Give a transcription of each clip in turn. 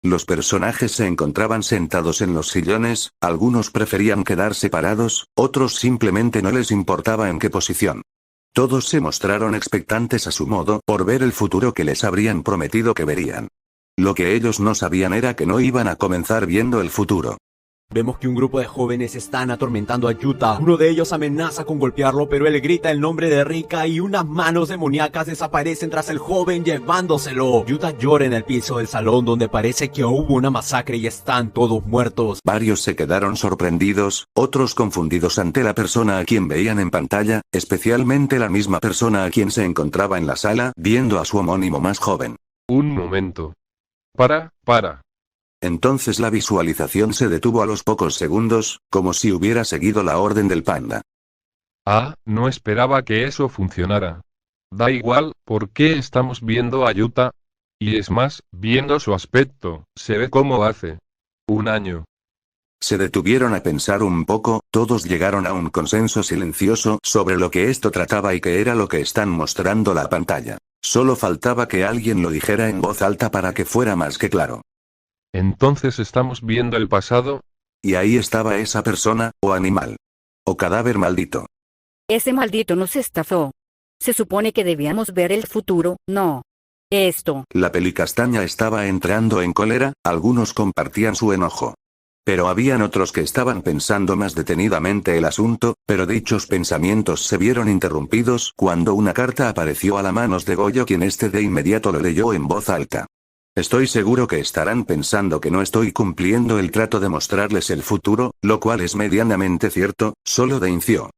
Los personajes se encontraban sentados en los sillones, algunos preferían quedarse parados, otros simplemente no les importaba en qué posición. Todos se mostraron expectantes a su modo por ver el futuro que les habrían prometido que verían. Lo que ellos no sabían era que no iban a comenzar viendo el futuro. Vemos que un grupo de jóvenes están atormentando a Yuta. Uno de ellos amenaza con golpearlo, pero él grita el nombre de Rika y unas manos demoníacas desaparecen tras el joven llevándoselo. Yuta llora en el piso del salón donde parece que hubo una masacre y están todos muertos. Varios se quedaron sorprendidos, otros confundidos ante la persona a quien veían en pantalla, especialmente la misma persona a quien se encontraba en la sala, viendo a su homónimo más joven. Un momento. Para. Entonces la visualización se detuvo a los pocos segundos, como si hubiera seguido la orden del panda. No esperaba que eso funcionara. Da igual, ¿por qué estamos viendo a Yuta? Y es más, viendo su aspecto, se ve como hace un año. Se detuvieron a pensar un poco, todos llegaron a un consenso silencioso sobre lo que esto trataba y qué era lo que están mostrando la pantalla. Solo faltaba que alguien lo dijera en voz alta para que fuera más que claro. Entonces estamos viendo el pasado. Y ahí estaba esa persona, o animal. O cadáver maldito. Ese maldito nos estafó. Se supone que debíamos ver el futuro, no. Esto. La pelicastaña estaba entrando en cólera, algunos compartían su enojo. Pero habían otros que estaban pensando más detenidamente el asunto, pero dichos pensamientos se vieron interrumpidos cuando una carta apareció a las manos de Goyo, quien de inmediato lo leyó en voz alta. Estoy seguro que estarán pensando que no estoy cumpliendo el trato de mostrarles el futuro, lo cual es medianamente cierto, solo denunció.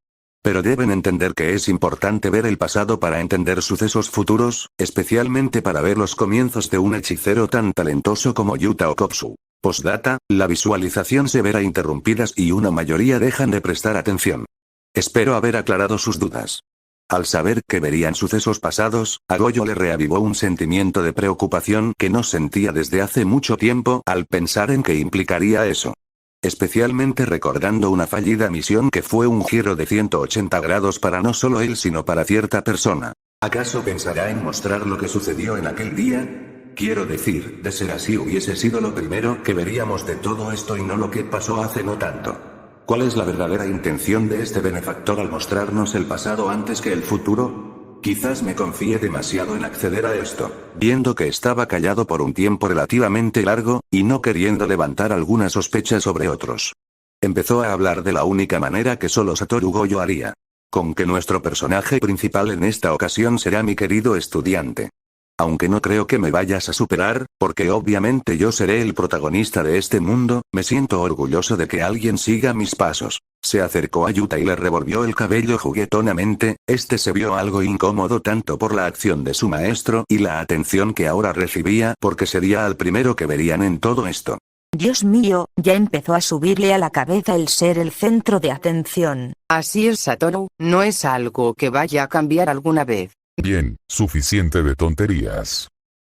Pero deben entender que es importante ver el pasado para entender sucesos futuros, especialmente para ver los comienzos de un hechicero tan talentoso como Yuta Okkotsu. Postdata, la visualización se verá interrumpidas y una mayoría dejan de prestar atención. Espero haber aclarado sus dudas. Al saber que verían sucesos pasados, a Goyo le reavivó un sentimiento de preocupación que no sentía desde hace mucho tiempo al pensar en qué implicaría eso. Especialmente recordando una fallida misión que fue un giro de 180 grados para no solo él sino para cierta persona. ¿Acaso pensará en mostrar lo que sucedió en aquel día? Quiero decir, de ser así hubiese sido lo primero que veríamos de todo esto y no lo que pasó hace no tanto. ¿Cuál es la verdadera intención de este benefactor al mostrarnos el pasado antes que el futuro? Quizás me confíe demasiado en acceder a esto. Viendo que estaba callado por un tiempo relativamente largo, y no queriendo levantar alguna sospecha sobre otros. Empezó a hablar de la única manera que solo Satoru Goyo haría. Con que nuestro personaje principal en esta ocasión será mi querido estudiante. Aunque no creo que me vayas a superar, porque obviamente yo seré el protagonista de este mundo, me siento orgulloso de que alguien siga mis pasos. Se acercó a Yuta y le revolvió el cabello juguetonamente, se vio algo incómodo tanto por la acción de su maestro y la atención que ahora recibía porque sería el primero que verían en todo esto. Dios mío, ya empezó a subirle a la cabeza el ser el centro de atención. Así es, Satoru, no es algo que vaya a cambiar alguna vez. Bien, suficiente de tonterías.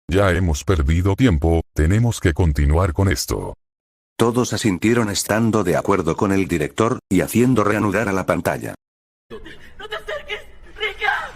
Ya hemos perdido tiempo, tenemos que continuar con esto. Todos asintieron estando de acuerdo con el director, y haciendo reanudar a la pantalla. ¡No te acerques! ¡Rika!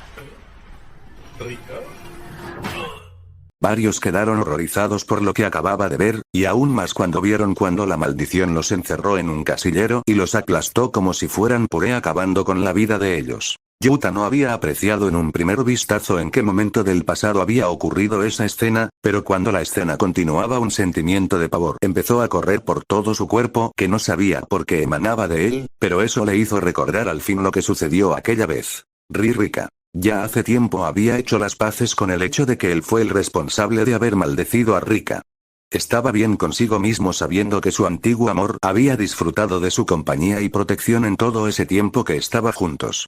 Varios quedaron horrorizados por lo que acababa de ver, y aún más cuando vieron cuando la maldición los encerró en un casillero y los aplastó como si fueran puré acabando con la vida de ellos. Yuta no había apreciado en un primer vistazo en qué momento del pasado había ocurrido esa escena, pero cuando la escena continuaba un sentimiento de pavor empezó a correr por todo su cuerpo que no sabía por qué emanaba de él, pero eso le hizo recordar al fin lo que sucedió aquella vez. Rika. Ya hace tiempo había hecho las paces con el hecho de que él fue el responsable de haber maldecido a Rika. Estaba bien consigo mismo sabiendo que su antiguo amor había disfrutado de su compañía y protección en todo ese tiempo que estaba juntos.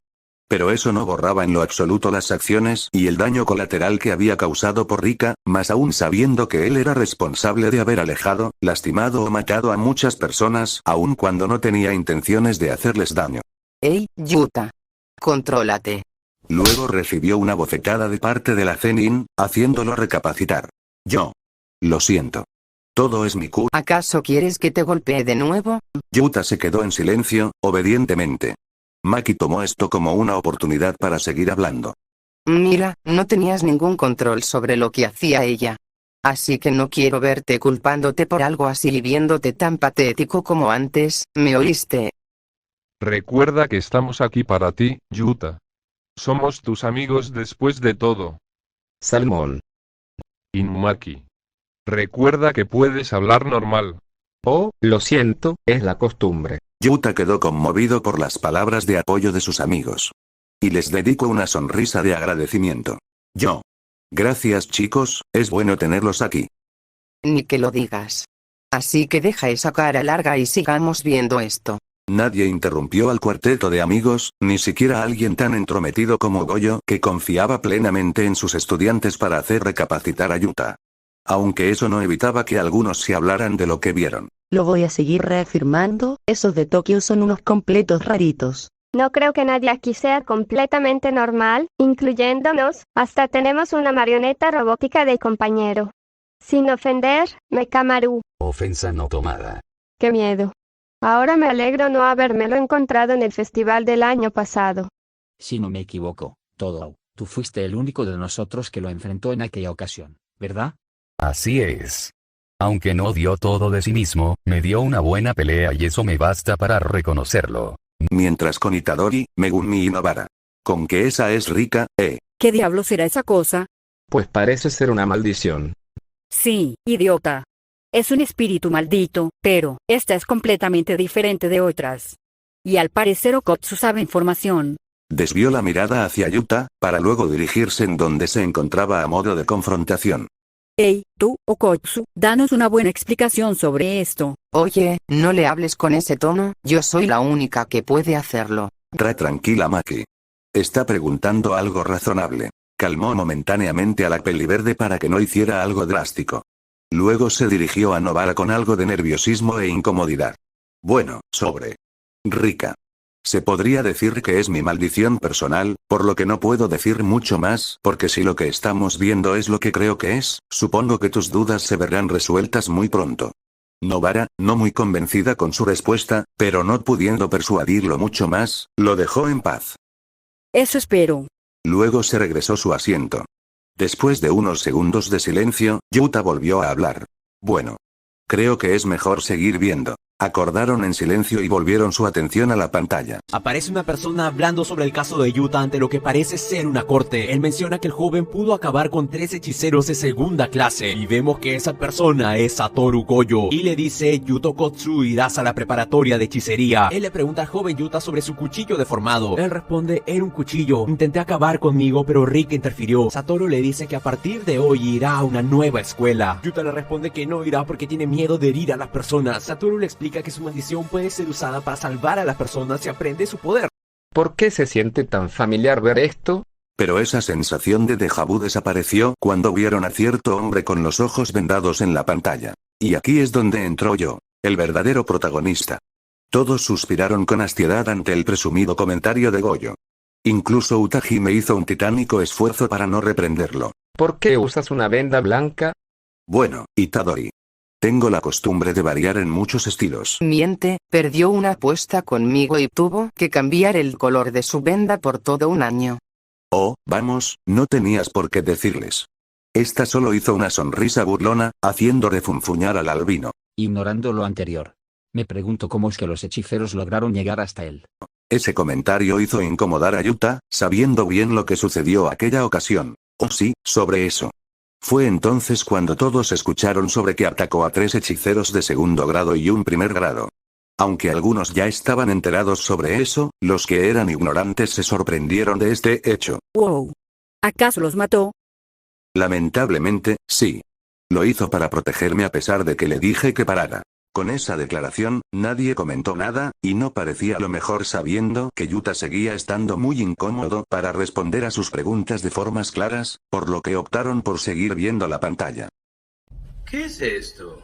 Pero eso no borraba en lo absoluto las acciones y el daño colateral que había causado por Rika, más aún sabiendo que él era responsable de haber alejado, lastimado o matado a muchas personas, aun cuando no tenía intenciones de hacerles daño. Hey, Yuta. Contrólate. Luego recibió una bofetada de parte de la Zenin, haciéndolo recapacitar. Yo. Lo siento. Todo es mi culpa. ¿Acaso quieres que te golpee de nuevo? Yuta se quedó en silencio, obedientemente. Maki tomó esto como una oportunidad para seguir hablando. Mira, no tenías ningún control sobre lo que hacía ella. así que no quiero verte culpándote por algo así y viéndote tan patético como antes, ¿me oíste? Recuerda que estamos aquí para ti, Yuta. Somos tus amigos después de todo. Salmón. Inumaki. Recuerda que puedes hablar normal. Oh, lo siento, es la costumbre. Yuta quedó conmovido por las palabras de apoyo de sus amigos. Y les dedicó una sonrisa de agradecimiento. Yo. Gracias chicos, es bueno tenerlos aquí. Ni que lo digas. Así que deja esa cara larga y sigamos viendo esto. Nadie interrumpió al cuarteto de amigos, ni siquiera alguien tan entrometido como Goyo, que confiaba plenamente en sus estudiantes para hacer recapacitar a Yuta. Aunque eso no evitaba que algunos se hablaran de lo que vieron. Lo voy a seguir reafirmando, esos de Tokio son unos completos raritos. No creo que nadie aquí sea completamente normal, incluyéndonos, hasta tenemos una marioneta robótica de compañero. Sin ofender, Mekamaru. Ofensa no tomada. Qué miedo. Ahora me alegro no habérmelo encontrado en el festival del año pasado. Si no me equivoco, Todo, tú fuiste el único de nosotros que lo enfrentó en aquella ocasión, ¿verdad? Así es. Aunque no dio todo de sí mismo, me dio una buena pelea y eso me basta para reconocerlo. Mientras con Itadori, Megumi y Nobara. Con que esa es Rika, ¿Qué diablo será esa cosa? Pues parece ser una maldición. Sí, idiota. Es un espíritu maldito, pero esta es completamente diferente de otras. Y al parecer Okotsu sabe información. Desvió la mirada hacia Yuta, para luego dirigirse en donde se encontraba a modo de confrontación. Hey, tú, Okotsu, danos una buena explicación sobre esto. Oye, no le hables con ese tono, yo soy la única que puede hacerlo. Tranquila Maki. Está preguntando algo razonable. Calmó momentáneamente a la peliverde para que no hiciera algo drástico. Luego se dirigió a Nobara con algo de nerviosismo e incomodidad. Bueno, sobre Rika. Se podría decir que es mi maldición personal, por lo que no puedo decir mucho más, porque si lo que estamos viendo es lo que creo que es, supongo que tus dudas se verán resueltas muy pronto. Nobara, no muy convencida con su respuesta, pero no pudiendo persuadirlo mucho más, lo dejó en paz. Eso espero. Luego se regresó su asiento. Después de unos segundos de silencio, Yuta volvió a hablar. Bueno. Creo que es mejor seguir viendo. Acordaron en silencio y volvieron su atención a la pantalla. Aparece una persona hablando sobre el caso de Yuta ante lo que parece ser una corte. Él menciona que el joven pudo acabar con 3 hechiceros de segunda clase. Y vemos que esa persona es Satoru Goyo. Y le dice, Yuto Kotsu, irás a la preparatoria de hechicería. Él le pregunta al joven Yuta sobre su cuchillo deformado. Él responde, era un cuchillo. Intenté acabar conmigo, pero Rika interfirió. Satoru le dice que a partir de hoy irá a una nueva escuela. Yuta le responde que no irá porque tiene miedo de herir a las personas. Satoru le explica que su maldición puede ser usada para salvar a las personas si aprende su poder. ¿Por qué se siente tan familiar ver esto? Pero esa sensación de déjà vu desapareció cuando vieron a cierto hombre con los ojos vendados en la pantalla. Y aquí es donde entró yo, el verdadero protagonista. Todos suspiraron con hastiedad ante el presumido comentario de Goyo. Incluso Utahime hizo un titánico esfuerzo para no reprenderlo. ¿Por qué usas una venda blanca? Bueno, Itadori. Tengo la costumbre de variar en muchos estilos. Miente, perdió una apuesta conmigo y tuvo que cambiar el color de su venda por todo un año. Oh, vamos, no tenías por qué decirles. Esta solo hizo una sonrisa burlona, haciendo refunfuñar al albino. Ignorando lo anterior. Me pregunto cómo es que los hechiceros lograron llegar hasta él. Ese comentario hizo incomodar a Yuta, sabiendo bien lo que sucedió aquella ocasión. Oh sí, sobre eso. Fue entonces cuando todos escucharon sobre que atacó a 3 hechiceros de segundo grado y un primer grado. Aunque algunos ya estaban enterados sobre eso, los que eran ignorantes se sorprendieron de este hecho. Wow. ¿Acaso los mató? Lamentablemente, sí. Lo hizo para protegerme a pesar de que le dije que parara. Con esa declaración, nadie comentó nada, y no parecía lo mejor sabiendo que Yuta seguía estando muy incómodo para responder a sus preguntas de formas claras, por lo que optaron por seguir viendo la pantalla. ¿Qué es esto?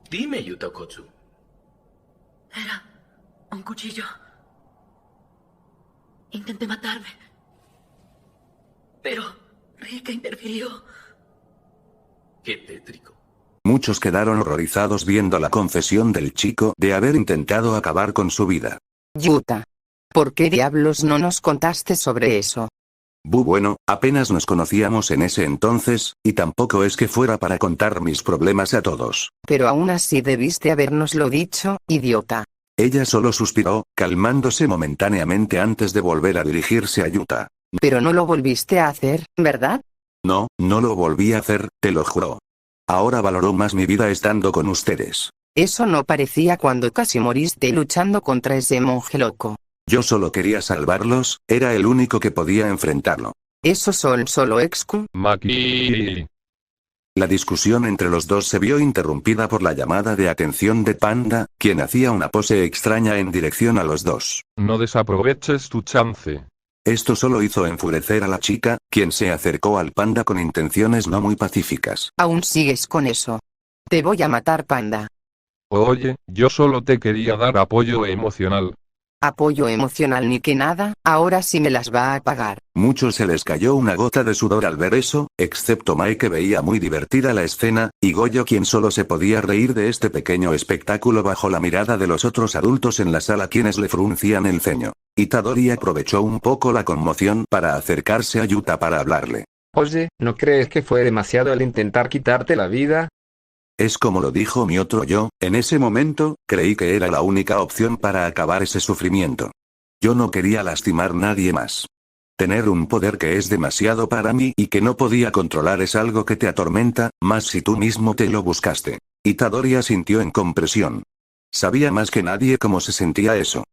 Dime, Yuta Kotsu. Era un cuchillo. Intenté matarme. Pero Rika interfirió. Qué tétrico. Muchos quedaron horrorizados viendo la confesión del chico de haber intentado acabar con su vida. Yuta. ¿Por qué diablos no nos contaste sobre eso? Bueno, apenas nos conocíamos en ese entonces, y tampoco es que fuera para contar mis problemas a todos. Pero aún así debiste habérnoslo dicho, idiota. Ella solo suspiró, calmándose momentáneamente antes de volver a dirigirse a Yuta. Pero no lo volviste a hacer, ¿verdad? No, no lo volví a hacer, te lo juro. Ahora valoro más mi vida estando con ustedes. Eso no parecía cuando casi moriste luchando contra ese monje loco. Yo solo quería salvarlos, era el único que podía enfrentarlo. ¿Esos son solo excu? Maki. La discusión entre los dos se vio interrumpida por la llamada de atención de Panda, quien hacía una pose extraña en dirección a los dos. No desaproveches tu chance. Esto solo hizo enfurecer a la chica, quien se acercó al Panda con intenciones no muy pacíficas. Aún sigues con eso. Te voy a matar, Panda. Oye, yo solo te quería dar apoyo emocional. Apoyo emocional ni que nada, ahora sí me las va a pagar. Muchos se les cayó una gota de sudor al ver eso, excepto Mai, que veía muy divertida la escena, y Goyo, quien solo se podía reír de este pequeño espectáculo bajo la mirada de los otros adultos en la sala, quienes le fruncían el ceño. Itadori aprovechó un poco la conmoción para acercarse a Yuta para hablarle. Oye, ¿no crees que fue demasiado el intentar quitarte la vida? Es como lo dijo mi otro yo, en ese momento, creí que era la única opción para acabar ese sufrimiento. Yo no quería lastimar a nadie más. Tener un poder que es demasiado para mí y que no podía controlar es algo que te atormenta, más si tú mismo te lo buscaste. Itadori asintió en compresión. Sabía más que nadie cómo se sentía eso.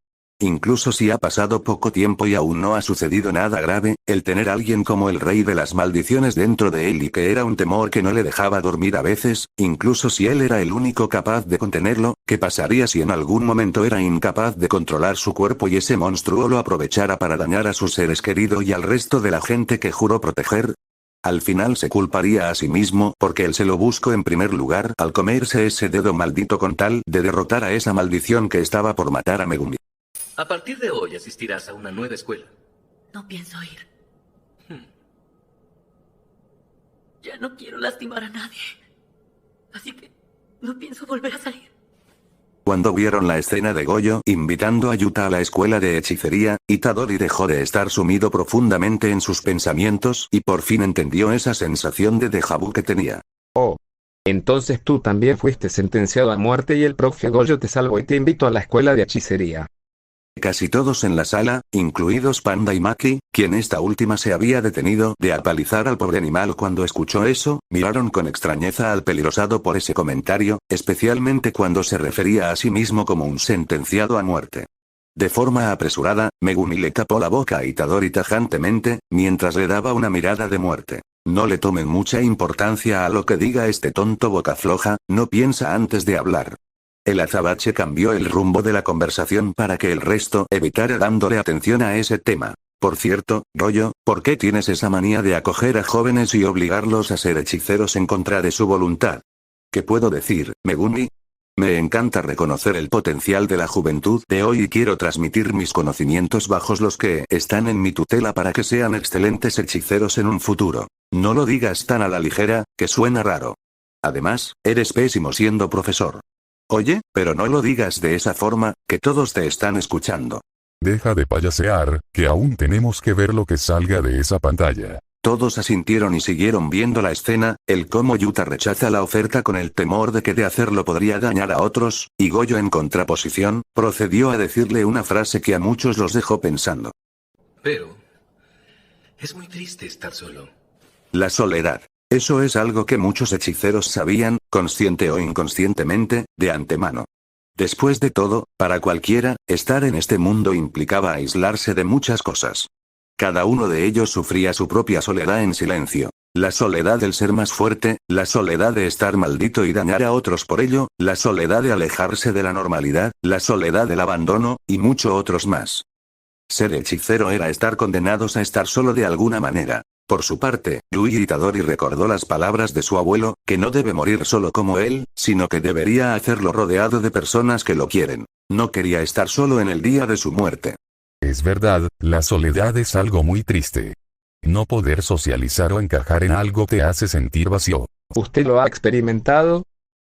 Incluso si ha pasado poco tiempo y aún no ha sucedido nada grave, el tener a alguien como el rey de las maldiciones dentro de él y que era un temor que no le dejaba dormir a veces, incluso si él era el único capaz de contenerlo, ¿qué pasaría si en algún momento era incapaz de controlar su cuerpo y ese monstruo lo aprovechara para dañar a sus seres queridos y al resto de la gente que juró proteger? Al final se culparía a sí mismo porque él se lo buscó en primer lugar al comerse ese dedo maldito con tal de derrotar a esa maldición que estaba por matar a Megumi. A partir de hoy asistirás a una nueva escuela. No pienso ir. Ya no quiero lastimar a nadie. Así que no pienso volver a salir. Cuando vieron la escena de Goyo invitando a Yuta a la escuela de hechicería, Itadori dejó de estar sumido profundamente en sus pensamientos y por fin entendió esa sensación de déjà vu que tenía. Oh. Entonces tú también fuiste sentenciado a muerte y el profe Goyo te salvó y te invitó a la escuela de hechicería. Casi todos en la sala, incluidos Panda y Maki, quien esta última se había detenido de apalizar al pobre animal cuando escuchó eso, miraron con extrañeza al pelirosado por ese comentario, especialmente cuando se refería a sí mismo como un sentenciado a muerte. De forma apresurada, Megumi le tapó la boca a Itadori tajantemente, mientras le daba una mirada de muerte. No le tomen mucha importancia a lo que diga este tonto boca floja, no piensa antes de hablar. El azabache cambió el rumbo de la conversación para que el resto evitara dándole atención a ese tema. Por cierto, Goyo, ¿por qué tienes esa manía de acoger a jóvenes y obligarlos a ser hechiceros en contra de su voluntad? ¿Qué puedo decir, Megumi? Me encanta reconocer el potencial de la juventud de hoy y quiero transmitir mis conocimientos bajos los que están en mi tutela para que sean excelentes hechiceros en un futuro. No lo digas tan a la ligera, que suena raro. Además, eres pésimo siendo profesor. Oye, pero no lo digas de esa forma, que todos te están escuchando. Deja de payasear, que aún tenemos que ver lo que salga de esa pantalla. Todos asintieron y siguieron viendo la escena, el cómo Yuta rechaza la oferta con el temor de que de hacerlo podría dañar a otros, y Goyo en contraposición, procedió a decirle una frase que a muchos los dejó pensando. Pero es muy triste estar solo. La soledad. Eso es algo que muchos hechiceros sabían, consciente o inconscientemente, de antemano. Después de todo, para cualquiera, estar en este mundo implicaba aislarse de muchas cosas. Cada uno de ellos sufría su propia soledad en silencio. La soledad del ser más fuerte, la soledad de estar maldito y dañar a otros por ello, la soledad de alejarse de la normalidad, la soledad del abandono, y muchos otros más. Ser hechicero era estar condenados a estar solo de alguna manera. Por su parte, Yuji Itadori recordó las palabras de su abuelo, que no debe morir solo como él, sino que debería hacerlo rodeado de personas que lo quieren. No quería estar solo en el día de su muerte. Es verdad, la soledad es algo muy triste. No poder socializar o encajar en algo te hace sentir vacío. ¿Usted lo ha experimentado?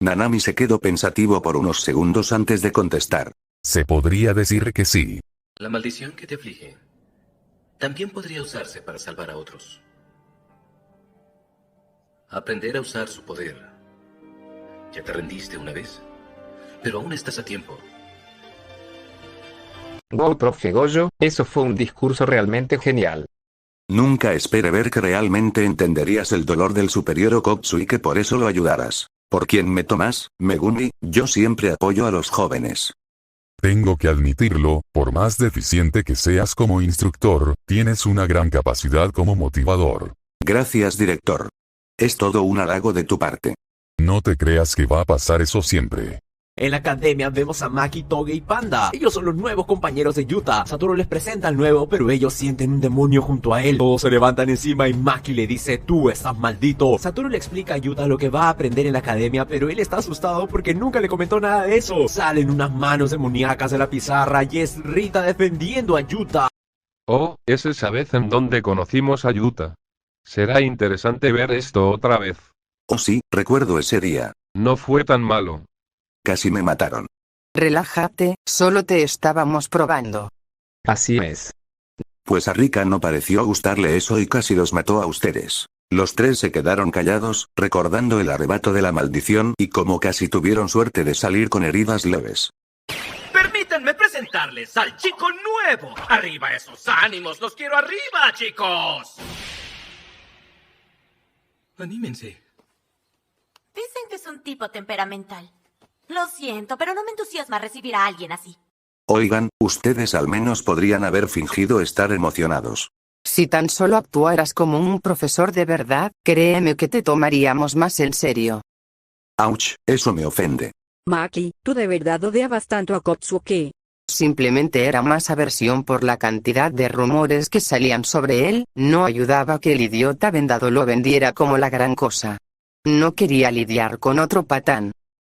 Nanami se quedó pensativo por unos segundos antes de contestar. Se podría decir que sí. La maldición que te aflige también podría usarse para salvar a otros. Aprender a usar su poder. Ya te rendiste una vez, pero aún estás a tiempo. Wow, profe Goyo, eso fue un discurso realmente genial. Nunca esperé ver que realmente entenderías el dolor del superior Okotsu y que por eso lo ayudaras. Por quien me tomas, Megumi, yo siempre apoyo a los jóvenes. Tengo que admitirlo, por más deficiente que seas como instructor, tienes una gran capacidad como motivador. Gracias, director. Es todo un halago de tu parte. No te creas que va a pasar eso siempre. En la academia vemos a Maki, Toge y Panda. Ellos son los nuevos compañeros de Yuta. Satoru les presenta al nuevo, pero ellos sienten un demonio junto a él. Todos se levantan encima y Maki le dice: tú estás maldito. Satoru le explica a Yuta lo que va a aprender en la academia, pero él está asustado porque nunca le comentó nada de eso. Salen unas manos demoníacas de la pizarra y es Rita defendiendo a Yuta. Oh, es esa vez en donde conocimos a Yuta. Será interesante ver esto otra vez. Oh sí, recuerdo ese día. No fue tan malo. Casi me mataron. Relájate, solo te estábamos probando. Así es. Pues a Rika no pareció gustarle eso y casi los mató a ustedes. Los tres se quedaron callados, recordando el arrebato de la maldición y como casi tuvieron suerte de salir con heridas leves. Permítanme presentarles al chico nuevo. ¡Arriba esos ánimos! ¡Los quiero arriba, chicos! Anímense. Dicen que es un tipo temperamental. Lo siento, pero no me entusiasma recibir a alguien así. Oigan, ustedes al menos podrían haber fingido estar emocionados. Si tan solo actuaras como un profesor de verdad, créeme que te tomaríamos más en serio. Ouch, eso me ofende. Maki, ¿tú de verdad odiabas tanto a Okotsu o qué? Simplemente era más aversión por la cantidad de rumores que salían sobre él, no ayudaba que el idiota vendado lo vendiera como la gran cosa. No quería lidiar con otro patán.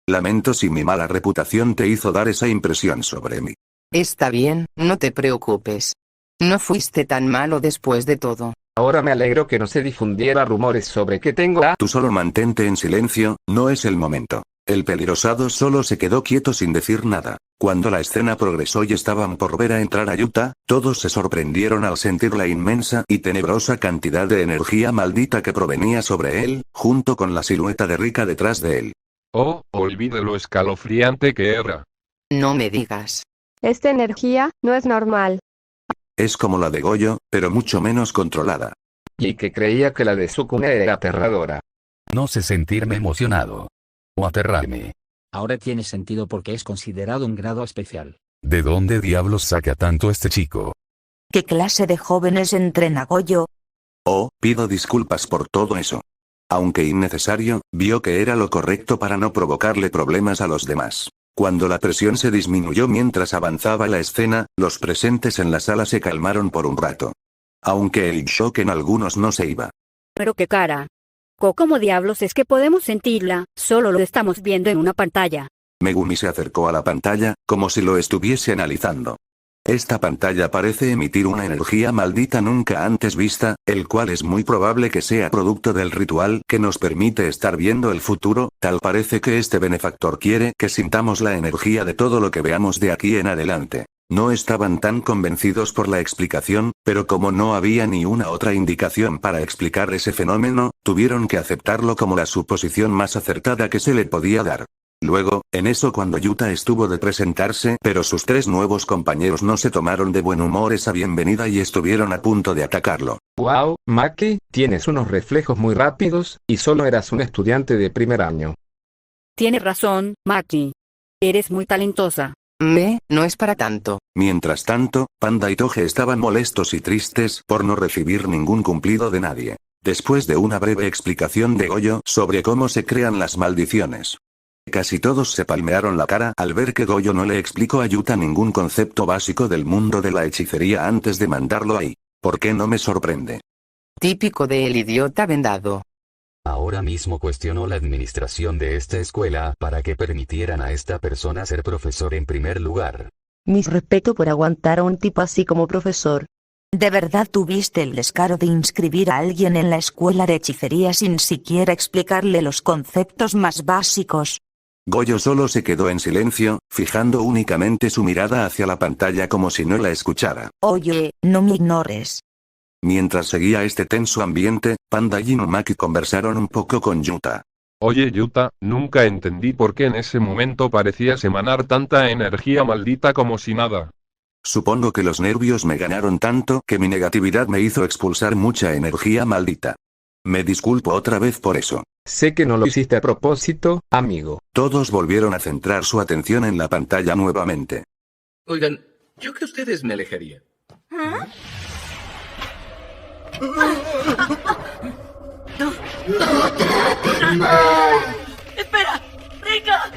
Lamento si mi mala reputación te hizo dar esa impresión sobre mí. Está bien, no te preocupes. No fuiste tan malo después de todo. Ahora me alegro que no se difundiera rumores sobre que tengo a... Tú solo mantente en silencio, no es el momento. El pelirrosado solo se quedó quieto sin decir nada. Cuando la escena progresó y estaban por ver a entrar a Yuta, todos se sorprendieron al sentir la inmensa y tenebrosa cantidad de energía maldita que provenía sobre él, junto con la silueta de Rika detrás de él. Oh, olvide lo escalofriante que era. No me digas. Esta energía no es normal. Es como la de Goyo, pero mucho menos controlada. Y que creía que la de Sukune era aterradora. No sé sentirme emocionado. O aterrarme. Ahora tiene sentido porque es considerado un grado especial. ¿De dónde diablos saca tanto este chico? ¿Qué clase de jóvenes entrena Goyo? Oh, pido disculpas por todo eso. Aunque innecesario, vio que era lo correcto para no provocarle problemas a los demás. Cuando la presión se disminuyó mientras avanzaba la escena, los presentes en la sala se calmaron por un rato. Aunque el shock en algunos no se iba. Pero qué cara. ¿Cómo diablos es que podemos sentirla? Solo lo estamos viendo en una pantalla. Megumi se acercó a la pantalla, como si lo estuviese analizando. Esta pantalla parece emitir una energía maldita nunca antes vista, el cual es muy probable que sea producto del ritual que nos permite estar viendo el futuro, tal parece que este benefactor quiere que sintamos la energía de todo lo que veamos de aquí en adelante. No estaban tan convencidos por la explicación, pero como no había ni una otra indicación para explicar ese fenómeno, tuvieron que aceptarlo como la suposición más acertada que se le podía dar. Luego, en eso cuando Yuta estuvo de presentarse, pero sus tres nuevos compañeros no se tomaron de buen humor esa bienvenida y estuvieron a punto de atacarlo. Wow, Maki, tienes unos reflejos muy rápidos, y solo eras un estudiante de primer año. Tienes razón, Maki. Eres muy talentosa. No es para tanto. Mientras tanto, Panda y Toge estaban molestos y tristes por no recibir ningún cumplido de nadie. Después de una breve explicación de Goyo sobre cómo se crean las maldiciones. Casi todos se palmearon la cara al ver que Goyo no le explicó a Yuta ningún concepto básico del mundo de la hechicería antes de mandarlo ahí. ¿Por qué no me sorprende? Típico del idiota vendado. Ahora mismo cuestionó la administración de esta escuela para que permitieran a esta persona ser profesor en primer lugar. Mis respeto por aguantar a un tipo así como profesor. ¿De verdad tuviste el descaro de inscribir a alguien en la escuela de hechicería sin siquiera explicarle los conceptos más básicos? Goyo solo se quedó en silencio, fijando únicamente su mirada hacia la pantalla como si no la escuchara. Oye, no me ignores. Mientras seguía este tenso ambiente, Panda y Inumaki conversaron un poco con Yuta. Oye Yuta, nunca entendí por qué en ese momento parecías emanar tanta energía maldita como si nada. Supongo que los nervios me ganaron tanto que mi negatividad me hizo expulsar mucha energía maldita. Me disculpo otra vez por eso. Sé que no lo hiciste a propósito, amigo. Todos volvieron a centrar su atención en la pantalla nuevamente. Oigan, yo que ustedes me alejaría. ¡Espera! ¡Rika!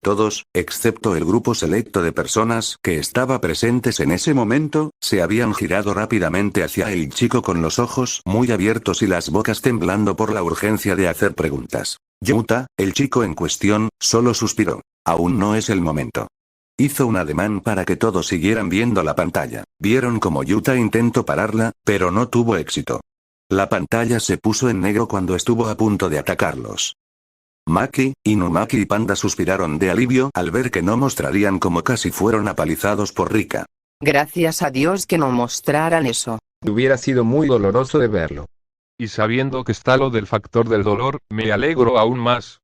Todos, excepto el grupo selecto de personas que estaba presentes en ese momento, se habían girado rápidamente hacia el chico con los ojos muy abiertos y las bocas temblando por la urgencia de hacer preguntas. Yuta, el chico en cuestión, solo suspiró. Aún no es el momento. Hizo un ademán para que todos siguieran viendo la pantalla. Vieron como Yuta intentó pararla, pero no tuvo éxito. La pantalla se puso en negro cuando estuvo a punto de atacarlos. Maki, Inumaki y Panda suspiraron de alivio al ver que no mostrarían cómo casi fueron apalizados por Rika. Gracias a Dios que no mostraran eso. Hubiera sido muy doloroso de verlo. Y sabiendo que está lo del factor del dolor, me alegro aún más.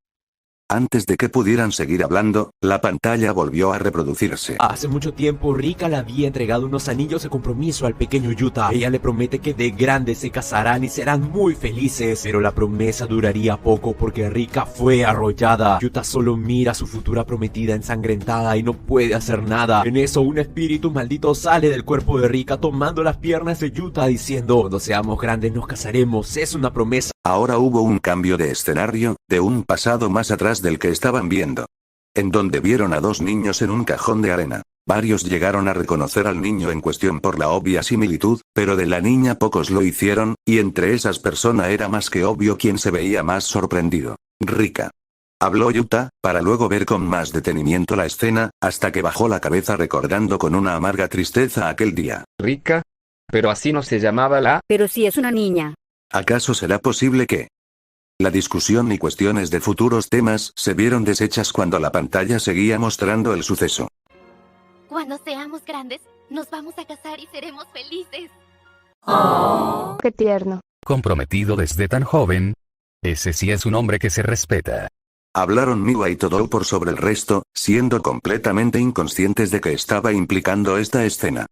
Antes de que pudieran seguir hablando, la pantalla volvió a reproducirse. Hace mucho tiempo Rika le había entregado unos anillos de compromiso al pequeño Yuta. Ella le promete que de grande se casarán y serán muy felices, pero la promesa duraría poco porque Rika fue arrollada. Yuta solo mira a su futura prometida ensangrentada y no puede hacer nada. En eso un espíritu maldito sale del cuerpo de Rika tomando las piernas de Yuta diciendo: cuando seamos grandes nos casaremos, es una promesa. Ahora hubo un cambio de escenario, de un pasado más atrás del que estaban viendo. En donde vieron a dos niños en un cajón de arena. Varios llegaron a reconocer al niño en cuestión por la obvia similitud, pero de la niña pocos lo hicieron, y entre esas personas era más que obvio quien se veía más sorprendido. Rika. Habló Yuta, para luego ver con más detenimiento la escena, hasta que bajó la cabeza recordando con una amarga tristeza aquel día. ¿Rika? Pero así no se llamaba la... Pero si es una niña. ¿Acaso será posible que? La discusión y cuestiones de futuros temas se vieron deshechas cuando la pantalla seguía mostrando el suceso. Cuando seamos grandes, nos vamos a casar y seremos felices. Oh, qué tierno. Comprometido desde tan joven. Ese sí es un hombre que se respeta. Hablaron Miwa y Todou por sobre el resto, siendo completamente inconscientes de que estaba implicando esta escena.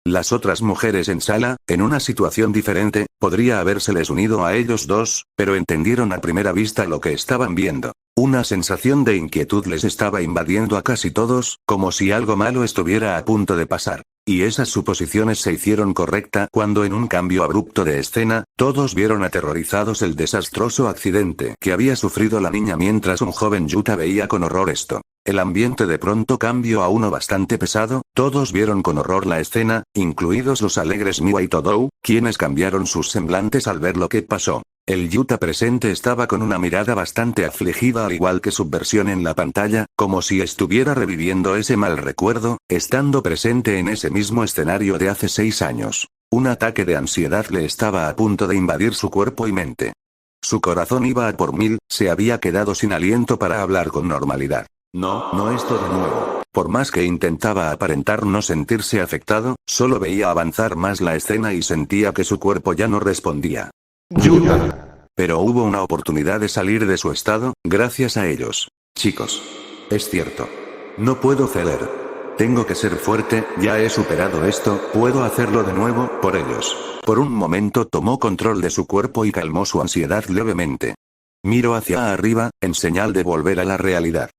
Las otras mujeres en sala, en una situación diferente, podría habérseles unido a ellos dos, pero entendieron a primera vista lo que estaban viendo. Una sensación de inquietud les estaba invadiendo a casi todos, como si algo malo estuviera a punto de pasar. Y esas suposiciones se hicieron correcta cuando en un cambio abrupto de escena, todos vieron aterrorizados el desastroso accidente que había sufrido la niña mientras un joven Yuta veía con horror esto. El ambiente de pronto cambió a uno bastante pesado, todos vieron con horror la escena, incluidos los alegres Miwa y Todou, quienes cambiaron sus semblantes al ver lo que pasó. El Yuta presente estaba con una mirada bastante afligida al igual que su versión en la pantalla, como si estuviera reviviendo ese mal recuerdo, estando presente en ese mismo escenario de hace 6 años. Un ataque de ansiedad le estaba a punto de invadir su cuerpo y mente. Su corazón iba a por 1000, se había quedado sin aliento para hablar con normalidad. No esto de nuevo. Por más que intentaba aparentar no sentirse afectado, solo veía avanzar más la escena y sentía que su cuerpo ya no respondía. ¡Yuta! Pero hubo una oportunidad de salir de su estado, gracias a ellos. Chicos. Es cierto. No puedo ceder. Tengo que ser fuerte, ya he superado esto, puedo hacerlo de nuevo, por ellos. Por un momento tomó control de su cuerpo y calmó su ansiedad levemente. Miró hacia arriba, en señal de volver a la realidad.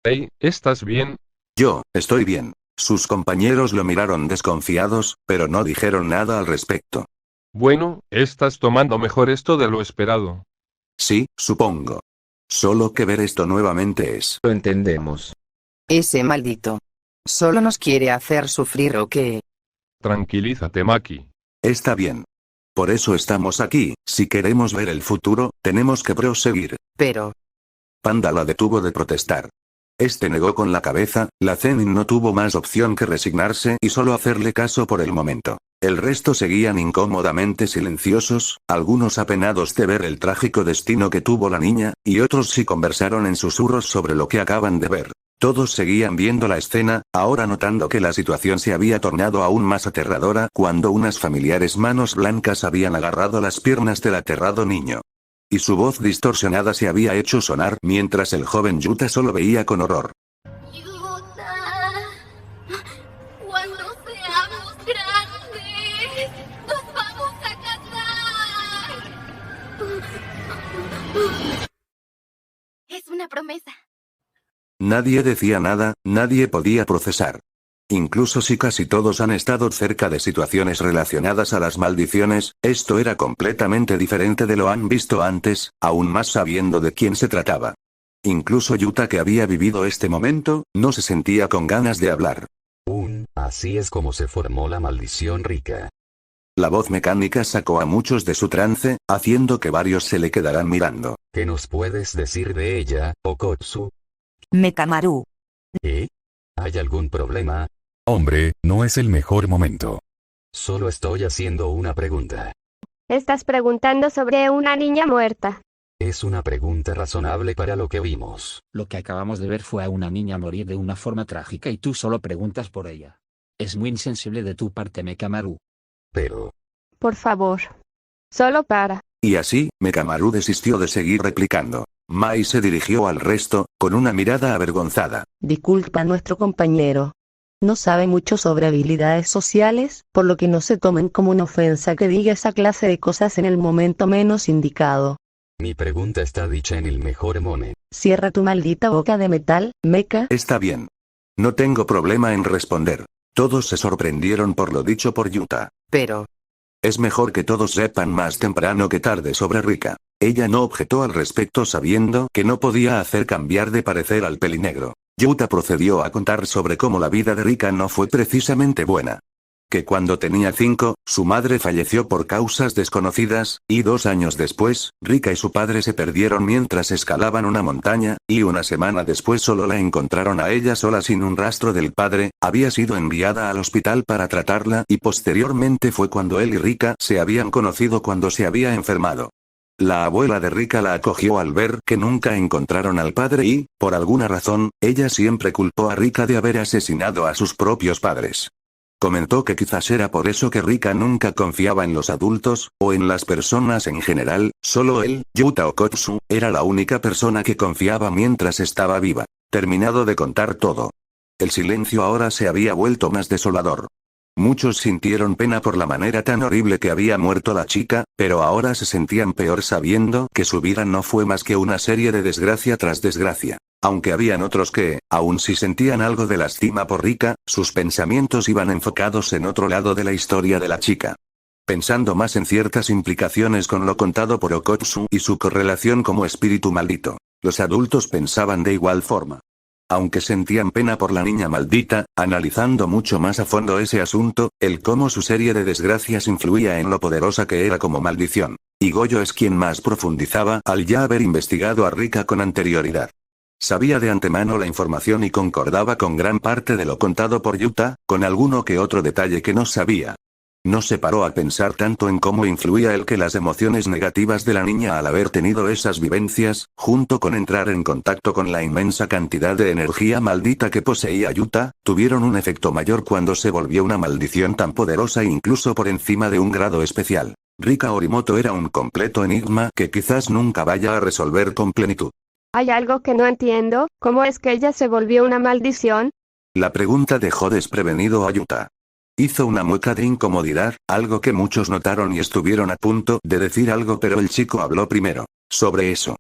Hey, ¿estás bien? Yo, estoy bien. Sus compañeros lo miraron desconfiados, pero no dijeron nada al respecto. Bueno, estás tomando mejor esto de lo esperado. Sí, supongo. Solo que ver esto nuevamente es... Lo entendemos. Ese maldito. ¿Solo nos quiere hacer sufrir o qué? Tranquilízate, Maki. Está bien. Por eso estamos aquí, si queremos ver el futuro, tenemos que proseguir. Pero... Panda la detuvo de protestar. Este negó con la cabeza, la Zenin no tuvo más opción que resignarse y solo hacerle caso por el momento. El resto seguían incómodamente silenciosos, algunos apenados de ver el trágico destino que tuvo la niña, y otros sí conversaron en susurros sobre lo que acaban de ver. Todos seguían viendo la escena, ahora notando que la situación se había tornado aún más aterradora cuando unas familiares manos blancas habían agarrado las piernas del aterrado niño. Y su voz distorsionada se había hecho sonar mientras el joven Yuta solo veía con horror. Cuando seamos grandes, nos vamos a casar. Es una promesa. Nadie decía nada, nadie podía procesar. Incluso si casi todos han estado cerca de situaciones relacionadas a las maldiciones, esto era completamente diferente de lo han visto antes, aún más sabiendo de quién se trataba. Incluso Yuta, que había vivido este momento, no se sentía con ganas de hablar. Así es como se formó la maldición Rika. La voz mecánica sacó a muchos de su trance, haciendo que varios se le quedaran mirando. ¿Qué nos puedes decir de ella, Okotsu? Mekamaru. ¿Eh? ¿Hay algún problema? Hombre, no es el mejor momento. Solo estoy haciendo una pregunta. Estás preguntando sobre una niña muerta. Es una pregunta razonable para lo que vimos. Lo que acabamos de ver fue a una niña morir de una forma trágica y tú solo preguntas por ella. Es muy insensible de tu parte, Mekamaru. Pero... Por favor. Solo para. Y así, Mekamaru desistió de seguir replicando. Mai se dirigió al resto, con una mirada avergonzada. Disculpa a nuestro compañero. No sabe mucho sobre habilidades sociales, por lo que no se tomen como una ofensa que diga esa clase de cosas en el momento menos indicado. Mi pregunta está dicha en el mejor mone. Cierra tu maldita boca de metal, Mecha. Está bien. No tengo problema en responder. Todos se sorprendieron por lo dicho por Yuta. Pero... Es mejor que todos sepan más temprano que tarde sobre Rika. Ella no objetó al respecto sabiendo que no podía hacer cambiar de parecer al pelinegro. Yuta procedió a contar sobre cómo la vida de Rika no fue precisamente buena. Que cuando tenía 5, su madre falleció por causas desconocidas, y 2 años después, Rika y su padre se perdieron mientras escalaban una montaña, y una semana después solo la encontraron a ella sola sin un rastro del padre, había sido enviada al hospital para tratarla y posteriormente fue cuando él y Rika se habían conocido cuando se había enfermado. La abuela de Rika la acogió al ver que nunca encontraron al padre y, por alguna razón, ella siempre culpó a Rika de haber asesinado a sus propios padres. Comentó que quizás era por eso que Rika nunca confiaba en los adultos, o en las personas en general, solo él, Yuta Okotsu, era la única persona que confiaba mientras estaba viva. Terminado de contar todo. El silencio ahora se había vuelto más desolador. Muchos sintieron pena por la manera tan horrible que había muerto la chica, pero ahora se sentían peor sabiendo que su vida no fue más que una serie de desgracia tras desgracia. Aunque habían otros que, aun si sentían algo de lástima por Rika, sus pensamientos iban enfocados en otro lado de la historia de la chica. Pensando más en ciertas implicaciones con lo contado por Okotsu y su correlación como espíritu maldito. Los adultos pensaban de igual forma. Aunque sentían pena por la niña maldita, analizando mucho más a fondo ese asunto, el cómo su serie de desgracias influía en lo poderosa que era como maldición. Y Goyo es quien más profundizaba al ya haber investigado a Rika con anterioridad. Sabía de antemano la información y concordaba con gran parte de lo contado por Yuta, con alguno que otro detalle que no sabía. No se paró a pensar tanto en cómo influía el que las emociones negativas de la niña al haber tenido esas vivencias, junto con entrar en contacto con la inmensa cantidad de energía maldita que poseía Yuta, tuvieron un efecto mayor cuando se volvió una maldición tan poderosa e incluso por encima de un grado especial. Rika Orimoto era un completo enigma que quizás nunca vaya a resolver con plenitud. Hay algo que no entiendo, ¿cómo es que ella se volvió una maldición? La pregunta dejó desprevenido a Yuta. Hizo una mueca de incomodidad, algo que muchos notaron y estuvieron a punto de decir algo, pero el chico habló primero. Sobre eso.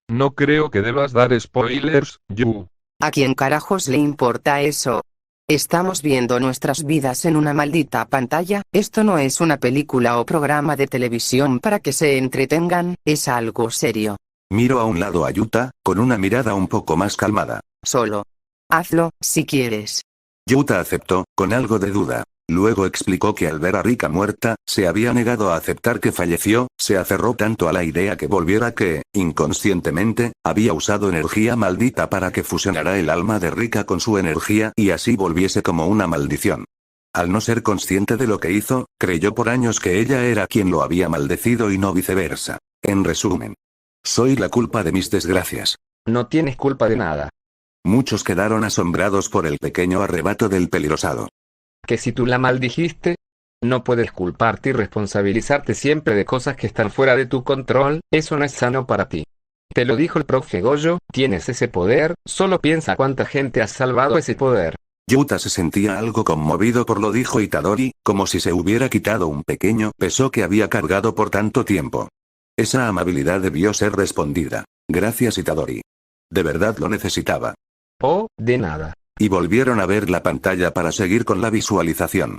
No creo que debas dar spoilers, Yu. ¿A quién carajos le importa eso? Estamos viendo nuestras vidas en una maldita pantalla, esto no es una película o programa de televisión para que se entretengan, es algo serio. Miró a un lado a Yuta, con una mirada un poco más calmada. Solo. Hazlo, si quieres. Yuta aceptó, con algo de duda. Luego explicó que al ver a Rika muerta, se había negado a aceptar que falleció, se aferró tanto a la idea que volviera que, inconscientemente, había usado energía maldita para que fusionara el alma de Rika con su energía y así volviese como una maldición. Al no ser consciente de lo que hizo, creyó por años que ella era quien lo había maldecido y no viceversa. En resumen. Soy la culpa de mis desgracias. No tienes culpa de nada. Muchos quedaron asombrados por el pequeño arrebato del pelirosado. Que si tú la maldijiste, no puedes culparte y responsabilizarte siempre de cosas que están fuera de tu control, eso no es sano para ti. Te lo dijo el profe Goyo, tienes ese poder, solo piensa cuánta gente has salvado ese poder. Yuta se sentía algo conmovido por lo dijo Itadori, como si se hubiera quitado un pequeño peso que había cargado por tanto tiempo. Esa amabilidad debió ser respondida. Gracias Itadori. De verdad lo necesitaba. Oh, de nada. Y volvieron a ver la pantalla para seguir con la visualización.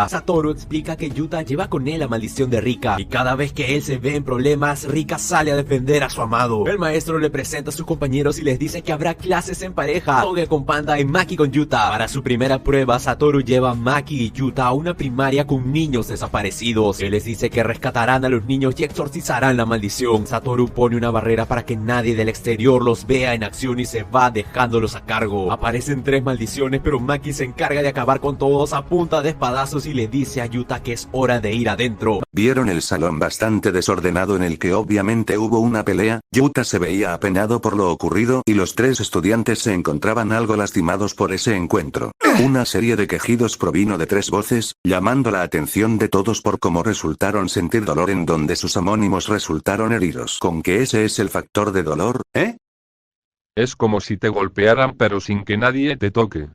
Satoru explica que Yuta lleva con él la maldición de Rika, y cada vez que él se ve en problemas, Rika sale a defender a su amado. El maestro le presenta a sus compañeros y les dice que habrá clases en pareja, Toge con Panda y Maki con Yuta. Para su primera prueba, Satoru lleva a Maki y Yuta a una primaria con niños desaparecidos. Él les dice que rescatarán a los niños y exorcizarán la maldición. Satoru pone una barrera para que nadie del exterior los vea en acción y se va dejándolos a cargo. Aparecen 3 maldiciones, pero Maki se encarga de acabar con todos a punta de espadazos y le dice a Yuta que es hora de ir adentro. Vieron el salón bastante desordenado en el que obviamente hubo una pelea. Yuta se veía apenado por lo ocurrido y los 3 estudiantes se encontraban algo lastimados por ese encuentro. Una serie de quejidos provino de 3 voces, llamando la atención de todos por cómo resultaron sentir dolor en donde sus homónimos resultaron heridos. ¿Con que ese es el factor de dolor, Es como si te golpearan pero sin que nadie te toque.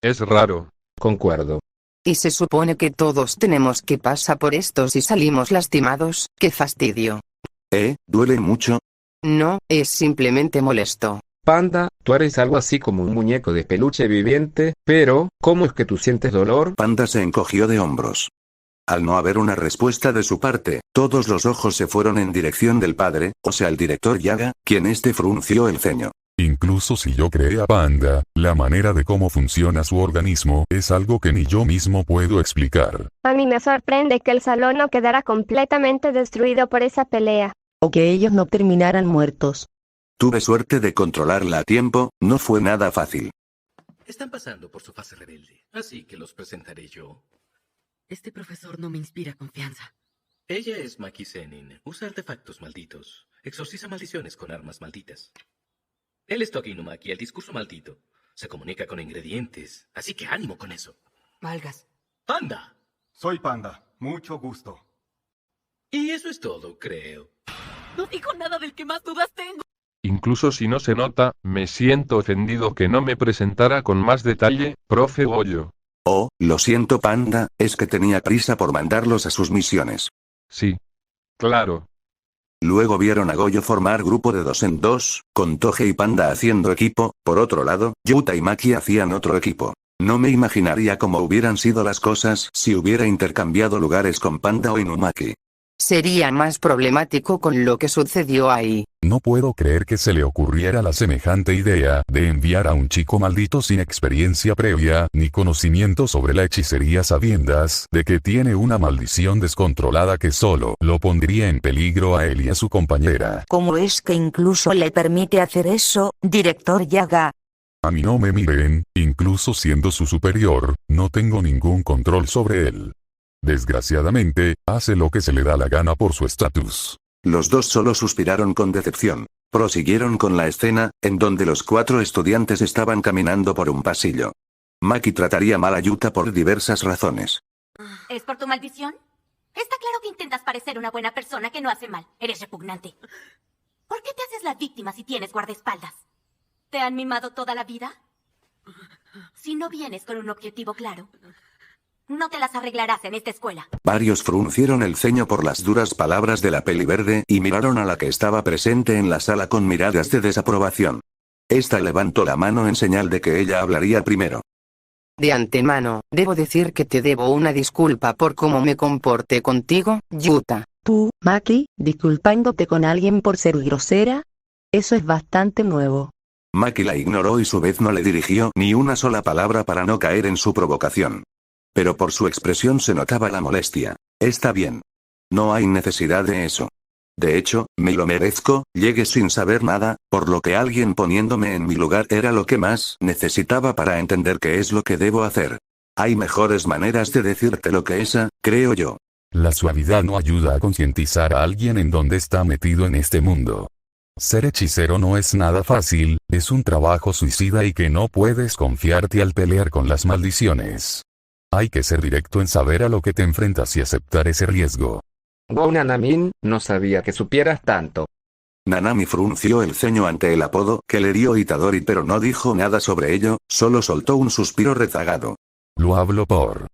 Es raro. Concuerdo. Y se supone que todos tenemos que pasar por esto si salimos lastimados, ¡qué fastidio! ¿Duele mucho? No, es simplemente molesto. Panda, tú eres algo así como un muñeco de peluche viviente, pero, ¿cómo es que tú sientes dolor? Panda se encogió de hombros. Al no haber una respuesta de su parte, todos los ojos se fueron en dirección del padre, o sea el director Yaga, quien frunció el ceño. Incluso si yo creé a Panda, la manera de cómo funciona su organismo es algo que ni yo mismo puedo explicar. A mí me sorprende que el salón no quedara completamente destruido por esa pelea. O que ellos no terminaran muertos. Tuve suerte de controlarla a tiempo, no fue nada fácil. Están pasando por su fase rebelde, así que los presentaré yo. Este profesor no me inspira confianza. Ella es Maki Zenin, usa artefactos malditos, exorciza maldiciones con armas malditas. Él es Toki Inumaki, el discurso maldito. Se comunica con ingredientes, así que ánimo con eso. Valgas. ¡Panda! Soy Panda, mucho gusto. Y eso es todo, creo. No dijo nada del que más dudas tengo. Incluso si no se nota, me siento ofendido que no me presentara con más detalle, profe Goyo. Oh, lo siento Panda, es que tenía prisa por mandarlos a sus misiones. Sí. Claro. Luego vieron a Goyo formar grupo de 2 en 2, con Toge y Panda haciendo equipo, por otro lado, Yuta y Maki hacían otro equipo. No me imaginaría cómo hubieran sido las cosas si hubiera intercambiado lugares con Panda o Inumaki. Sería más problemático con lo que sucedió ahí. No puedo creer que se le ocurriera la semejante idea de enviar a un chico maldito sin experiencia previa ni conocimiento sobre la hechicería sabiendas de que tiene una maldición descontrolada que solo lo pondría en peligro a él y a su compañera. ¿Cómo es que incluso le permite hacer eso, director Yaga? A mí no me miren, incluso siendo su superior, no tengo ningún control sobre él. Desgraciadamente, hace lo que se le da la gana por su estatus. Los 2 solo suspiraron con decepción. Prosiguieron con la escena, en donde los 4 estudiantes estaban caminando por un pasillo. Maki trataría mal a Yuta por diversas razones. ¿Es por tu maldición? Está claro que intentas parecer una buena persona que no hace mal. Eres repugnante. ¿Por qué te haces la víctima si tienes guardaespaldas? ¿Te han mimado toda la vida? Si no vienes con un objetivo claro, no te las arreglarás en esta escuela. Varios fruncieron el ceño por las duras palabras de la peli verde y miraron a la que estaba presente en la sala con miradas de desaprobación. Esta levantó la mano en señal de que ella hablaría primero. De antemano, debo decir que te debo una disculpa por cómo me comporté contigo, Yuta. Tú, Maki, disculpándote con alguien por ser grosera. Eso es bastante nuevo. Maki la ignoró y su vez no le dirigió ni una sola palabra para no caer en su provocación. Pero por su expresión se notaba la molestia. Está bien. No hay necesidad de eso. De hecho, me lo merezco, llegué sin saber nada, por lo que alguien poniéndome en mi lugar era lo que más necesitaba para entender qué es lo que debo hacer. Hay mejores maneras de decirte lo que esa, creo yo. La suavidad no ayuda a concientizar a alguien en dónde está metido en este mundo. Ser hechicero no es nada fácil, es un trabajo suicida y que no puedes confiarte al pelear con las maldiciones. Hay que ser directo en saber a lo que te enfrentas y aceptar ese riesgo. Wow, Nanamin, no sabía que supieras tanto. Nanami frunció el ceño ante el apodo que le dio Itadori, pero no dijo nada sobre ello, solo soltó un suspiro rezagado. Lo hablo por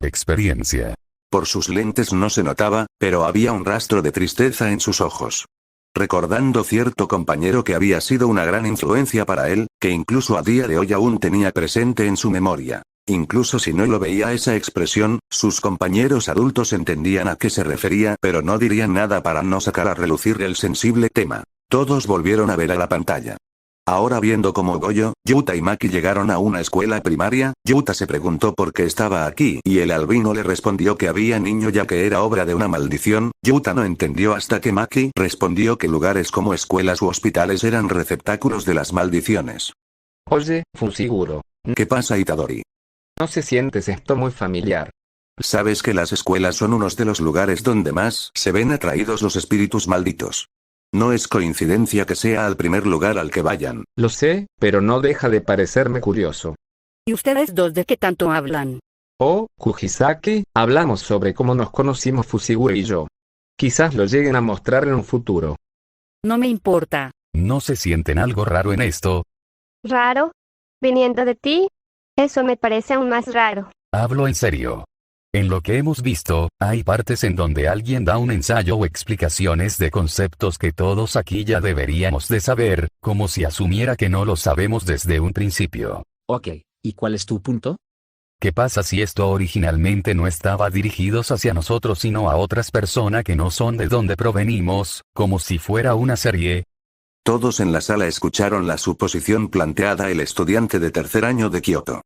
experiencia. Por sus lentes no se notaba, pero había un rastro de tristeza en sus ojos. Recordando cierto compañero que había sido una gran influencia para él, que incluso a día de hoy aún tenía presente en su memoria. Incluso si no lo veía esa expresión, sus compañeros adultos entendían a qué se refería, pero no dirían nada para no sacar a relucir el sensible tema. Todos volvieron a ver a la pantalla. Ahora viendo cómo Goyo, Yuta y Maki llegaron a una escuela primaria, Yuta se preguntó por qué estaba aquí y el albino le respondió que había niño ya que era obra de una maldición. Yuta no entendió hasta que Maki respondió que lugares como escuelas u hospitales eran receptáculos de las maldiciones. Oye, Fusiguro. ¿Qué pasa, Itadori? ¿No se sientes esto muy familiar? Sabes que las escuelas son unos de los lugares donde más se ven atraídos los espíritus malditos. No es coincidencia que sea al primer lugar al que vayan. Lo sé, pero no deja de parecerme curioso. ¿Y ustedes dos de qué tanto hablan? Oh, Kujisaki, hablamos sobre cómo nos conocimos Fusiguro y yo. Quizás lo lleguen a mostrar en un futuro. No me importa. ¿No se sienten algo raro en esto? ¿Raro? ¿Viniendo de ti? Eso me parece aún más raro. Hablo en serio. En lo que hemos visto, hay partes en donde alguien da un ensayo o explicaciones de conceptos que todos aquí ya deberíamos de saber, como si asumiera que no lo sabemos desde un principio. Ok, ¿y cuál es tu punto? ¿Qué pasa si esto originalmente no estaba dirigidos hacia nosotros sino a otras personas que no son de donde provenimos, como si fuera una serie? Todos en la sala escucharon la suposición planteada el estudiante de tercer año de Kioto.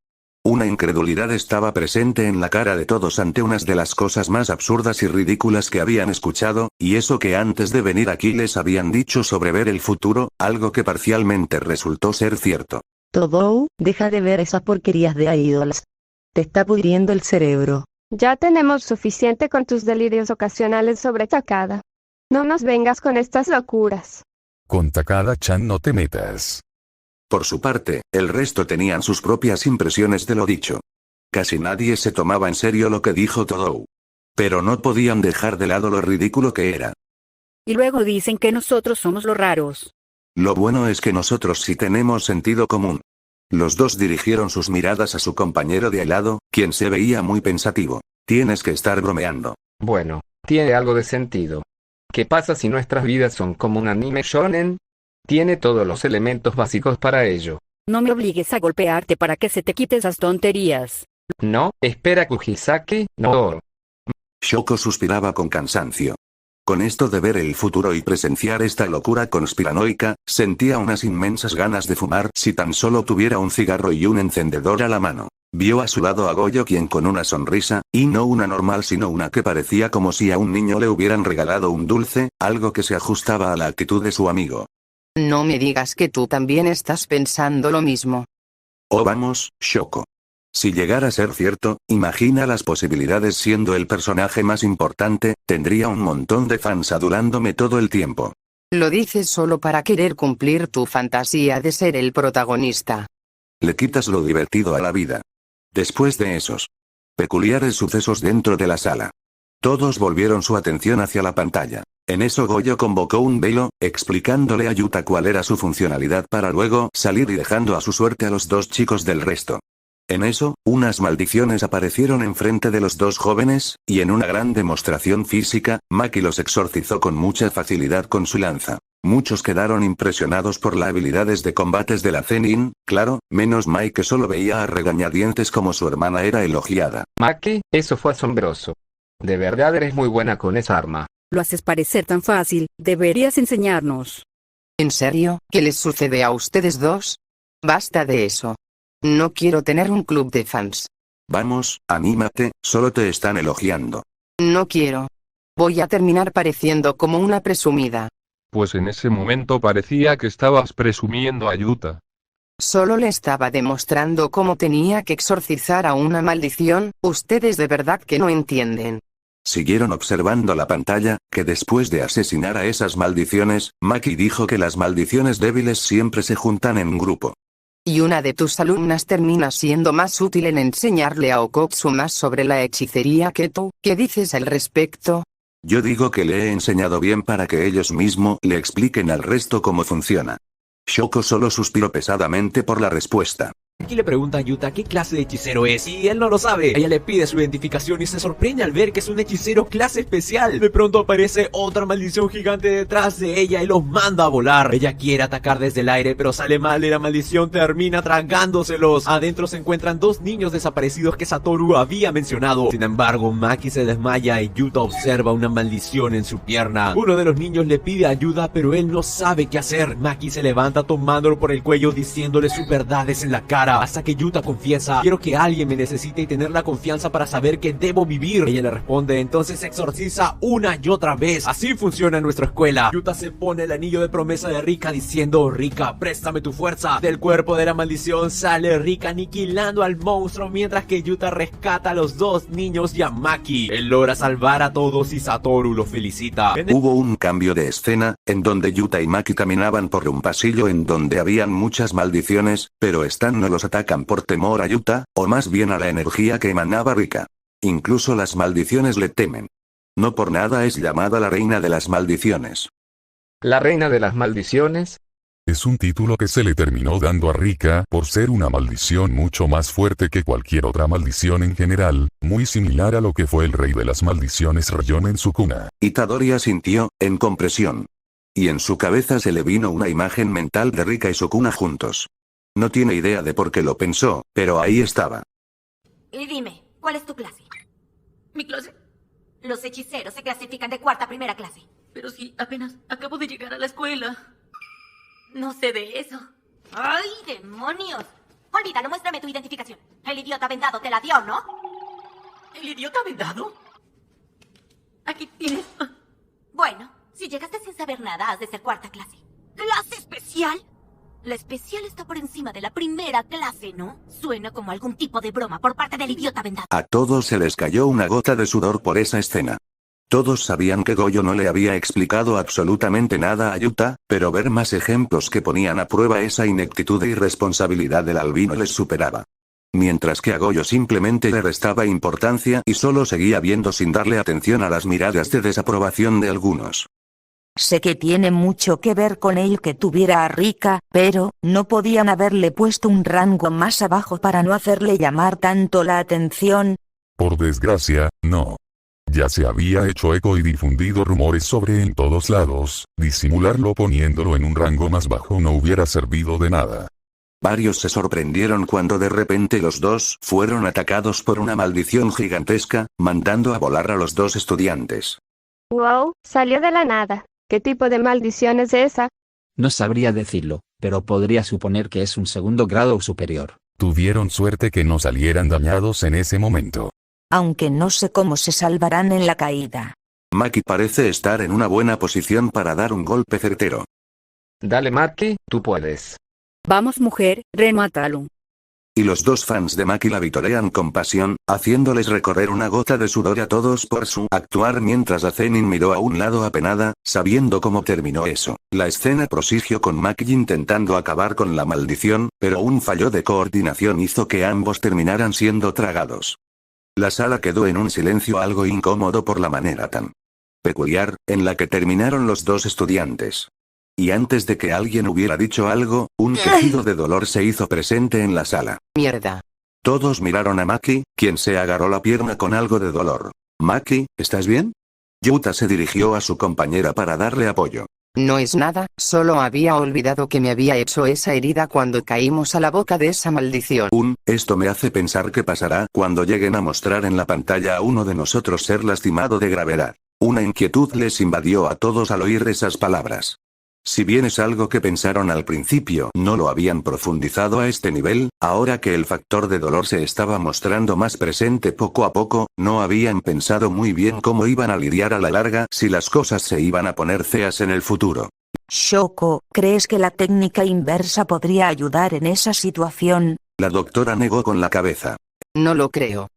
Una incredulidad estaba presente en la cara de todos ante unas de las cosas más absurdas y ridículas que habían escuchado, y eso que antes de venir aquí les habían dicho sobre ver el futuro, algo que parcialmente resultó ser cierto. Todou, deja de ver esas porquerías de idols. Te está pudriendo el cerebro. Ya tenemos suficiente con tus delirios ocasionales sobre Takada. No nos vengas con estas locuras. Con Takada-chan no te metas. Por su parte, el resto tenían sus propias impresiones de lo dicho. Casi nadie se tomaba en serio lo que dijo Todou. Pero no podían dejar de lado lo ridículo que era. Y luego dicen que nosotros somos los raros. Lo bueno es que nosotros sí tenemos sentido común. Los dos dirigieron sus miradas a su compañero de al lado, quien se veía muy pensativo. Tienes que estar bromeando. Bueno, tiene algo de sentido. ¿Qué pasa si nuestras vidas son como un anime shonen? Tiene todos los elementos básicos para ello. No me obligues a golpearte para que se te quite esas tonterías. No, espera Kujisaki, no. Shoko suspiraba con cansancio. Con esto de ver el futuro y presenciar esta locura conspiranoica, sentía unas inmensas ganas de fumar si tan solo tuviera un cigarro y un encendedor a la mano. Vio a su lado a Goyo quien con una sonrisa, y no una normal sino una que parecía como si a un niño le hubieran regalado un dulce, algo que se ajustaba a la actitud de su amigo. No me digas que tú también estás pensando lo mismo. Oh vamos, Shoko. Si llegara a ser cierto, imagina las posibilidades siendo el personaje más importante, tendría un montón de fans adulándome todo el tiempo. Lo dices solo para querer cumplir tu fantasía de ser el protagonista. Le quitas lo divertido a la vida. Después de esos peculiares sucesos dentro de la sala, todos volvieron su atención hacia la pantalla. En eso Goyo convocó un velo, explicándole a Yuta cuál era su funcionalidad para luego salir y dejando a su suerte a los dos chicos del resto. En eso, unas maldiciones aparecieron enfrente de los dos jóvenes, y en una gran demostración física, Maki los exorcizó con mucha facilidad con su lanza. Muchos quedaron impresionados por las habilidades de combates de la Zenin, claro, menos Mai que solo veía a regañadientes como su hermana era elogiada. Maki, eso fue asombroso. De verdad eres muy buena con esa arma. Lo haces parecer tan fácil, deberías enseñarnos. ¿En serio? ¿Qué les sucede a ustedes dos? Basta de eso. No quiero tener un club de fans. Vamos, anímate, solo te están elogiando. No quiero. Voy a terminar pareciendo como una presumida. Pues en ese momento parecía que estabas presumiendo a Yuta. Solo le estaba demostrando cómo tenía que exorcizar a una maldición, ustedes de verdad que no entienden. Siguieron observando la pantalla, que después de asesinar a esas maldiciones, Maki dijo que las maldiciones débiles siempre se juntan en un grupo. Y una de tus alumnas termina siendo más útil en enseñarle a Okotsu más sobre la hechicería que tú. ¿Qué dices al respecto? Yo digo que le he enseñado bien para que ellos mismos le expliquen al resto cómo funciona. Shoko solo suspiró pesadamente por la respuesta. Aquí le pregunta a Yuta qué clase de hechicero es y él no lo sabe. Ella le pide su identificación y se sorprende al ver que es un hechicero clase especial. De pronto aparece otra maldición gigante detrás de ella y los manda a volar. Ella quiere atacar desde el aire pero sale mal y la maldición termina tragándoselos. Adentro se encuentran dos niños desaparecidos que Satoru había mencionado. Sin embargo, Maki se desmaya y Yuta observa una maldición en su pierna. Uno de los niños le pide ayuda pero él no sabe qué hacer. Maki se levanta tomándolo por el cuello diciéndole sus verdades en la cara. Hasta que Yuta confiesa, quiero que alguien me necesite y tener la confianza para saber que debo vivir. Ella le responde, entonces exorciza una y otra vez. Así funciona en nuestra escuela. Yuta se pone el anillo de promesa de Rika diciendo, Rika, préstame tu fuerza. Del cuerpo de la maldición sale Rika aniquilando al monstruo mientras que Yuta rescata a los dos niños y a Maki. Él logra salvar a todos y Satoru lo felicita. Hubo un cambio de escena, en donde Yuta y Maki caminaban por un pasillo en donde habían muchas maldiciones, pero Stan no los atacan por temor a Yuta, o más bien a la energía que emanaba Rika. Incluso las maldiciones le temen. No por nada es llamada la reina de las maldiciones. ¿La reina de las maldiciones? Es un título que se le terminó dando a Rika por ser una maldición mucho más fuerte que cualquier otra maldición en general, muy similar a lo que fue el rey de las maldiciones Rayon en su cuna. Itadori asintió, en compresión. Y en su cabeza se le vino una imagen mental de Rika y Sukuna juntos. No tiene idea de por qué lo pensó, pero ahí estaba. Y dime, ¿cuál es tu clase? ¿Mi clase? Los hechiceros se clasifican de cuarta a primera clase. Pero si apenas acabo de llegar a la escuela. No sé de eso. ¡Ay, demonios! Olvídalo, muéstrame tu identificación. El idiota vendado te la dio, ¿no? ¿El idiota vendado? Aquí tienes. Bueno, si llegaste sin saber nada, has de ser cuarta clase. ¿Clase especial? La especial está por encima de la primera clase, ¿no? Suena como algún tipo de broma por parte del idiota vendado. A todos se les cayó una gota de sudor por esa escena. Todos sabían que Goyo no le había explicado absolutamente nada a Yuta, pero ver más ejemplos que ponían a prueba esa ineptitud e irresponsabilidad del albino les superaba. Mientras que a Goyo simplemente le restaba importancia y solo seguía viendo sin darle atención a las miradas de desaprobación de algunos. Sé que tiene mucho que ver con él que tuviera a Rika, pero, ¿no podían haberle puesto un rango más abajo para no hacerle llamar tanto la atención? Por desgracia, no. Ya se había hecho eco y difundido rumores sobre en todos lados, disimularlo poniéndolo en un rango más bajo no hubiera servido de nada. Varios se sorprendieron cuando de repente los dos fueron atacados por una maldición gigantesca, mandando a volar a los dos estudiantes. Wow, salió de la nada. ¿Qué tipo de maldición es esa? No sabría decirlo, pero podría suponer que es un segundo grado o superior. Tuvieron suerte que no salieran dañados en ese momento. Aunque no sé cómo se salvarán en la caída. Maki parece estar en una buena posición para dar un golpe certero. Dale Maki, tú puedes. Vamos mujer, remátalo. Y los dos fans de Maki la vitorean con pasión, haciéndoles recorrer una gota de sudor a todos por su actuar mientras Zenin miró a un lado apenada, sabiendo cómo terminó eso. La escena prosiguió con Maki intentando acabar con la maldición, pero un fallo de coordinación hizo que ambos terminaran siendo tragados. La sala quedó en un silencio algo incómodo por la manera tan peculiar, en la que terminaron los dos estudiantes. Y antes de que alguien hubiera dicho algo, un quejido de dolor se hizo presente en la sala. Mierda. Todos miraron a Maki, quien se agarró la pierna con algo de dolor. Maki, ¿estás bien? Yuta se dirigió a su compañera para darle apoyo. No es nada, solo había olvidado que me había hecho esa herida cuando caímos a la boca de esa maldición. Esto me hace pensar qué pasará cuando lleguen a mostrar en la pantalla a uno de nosotros ser lastimado de gravedad. Una inquietud les invadió a todos al oír esas palabras. Si bien es algo que pensaron al principio, no lo habían profundizado a este nivel, ahora que el factor de dolor se estaba mostrando más presente poco a poco, no habían pensado muy bien cómo iban a lidiar a la larga si las cosas se iban a poner feas en el futuro. Shoko, ¿crees que la técnica inversa podría ayudar en esa situación? La doctora negó con la cabeza. No lo creo.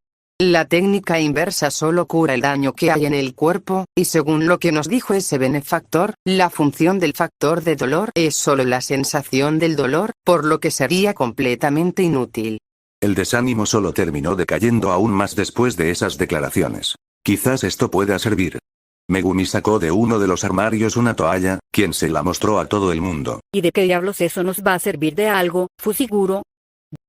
La técnica inversa solo cura el daño que hay en el cuerpo, y según lo que nos dijo ese benefactor, la función del factor de dolor es solo la sensación del dolor, por lo que sería completamente inútil. El desánimo solo terminó decayendo aún más después de esas declaraciones. Quizás esto pueda servir. Megumi sacó de uno de los armarios una toalla, quien se la mostró a todo el mundo. ¿Y de qué diablos eso nos va a servir de algo, Fusiguro?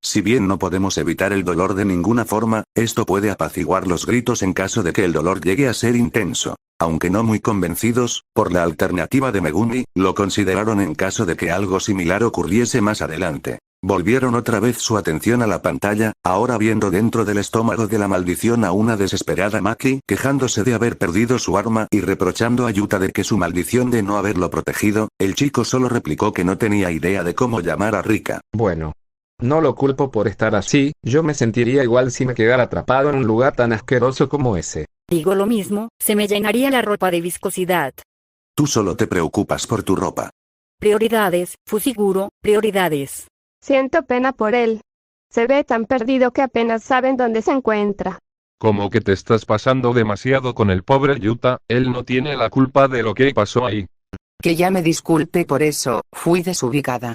Si bien no podemos evitar el dolor de ninguna forma, esto puede apaciguar los gritos en caso de que el dolor llegue a ser intenso. Aunque no muy convencidos, por la alternativa de Megumi, lo consideraron en caso de que algo similar ocurriese más adelante. Volvieron otra vez su atención a la pantalla, ahora viendo dentro del estómago de la maldición a una desesperada Maki, quejándose de haber perdido su arma y reprochando a Yuta de que su maldición de no haberlo protegido. El chico solo replicó que no tenía idea de cómo llamar a Rika. Bueno. No lo culpo por estar así, yo me sentiría igual si me quedara atrapado en un lugar tan asqueroso como ese. Digo lo mismo, se me llenaría la ropa de viscosidad. Tú solo te preocupas por tu ropa. Prioridades, Fusiguro, prioridades. Siento pena por él. Se ve tan perdido que apenas saben dónde se encuentra. Como que te estás pasando demasiado con el pobre Yuta, él no tiene la culpa de lo que pasó ahí. Que ya me disculpe por eso, fui desubicada.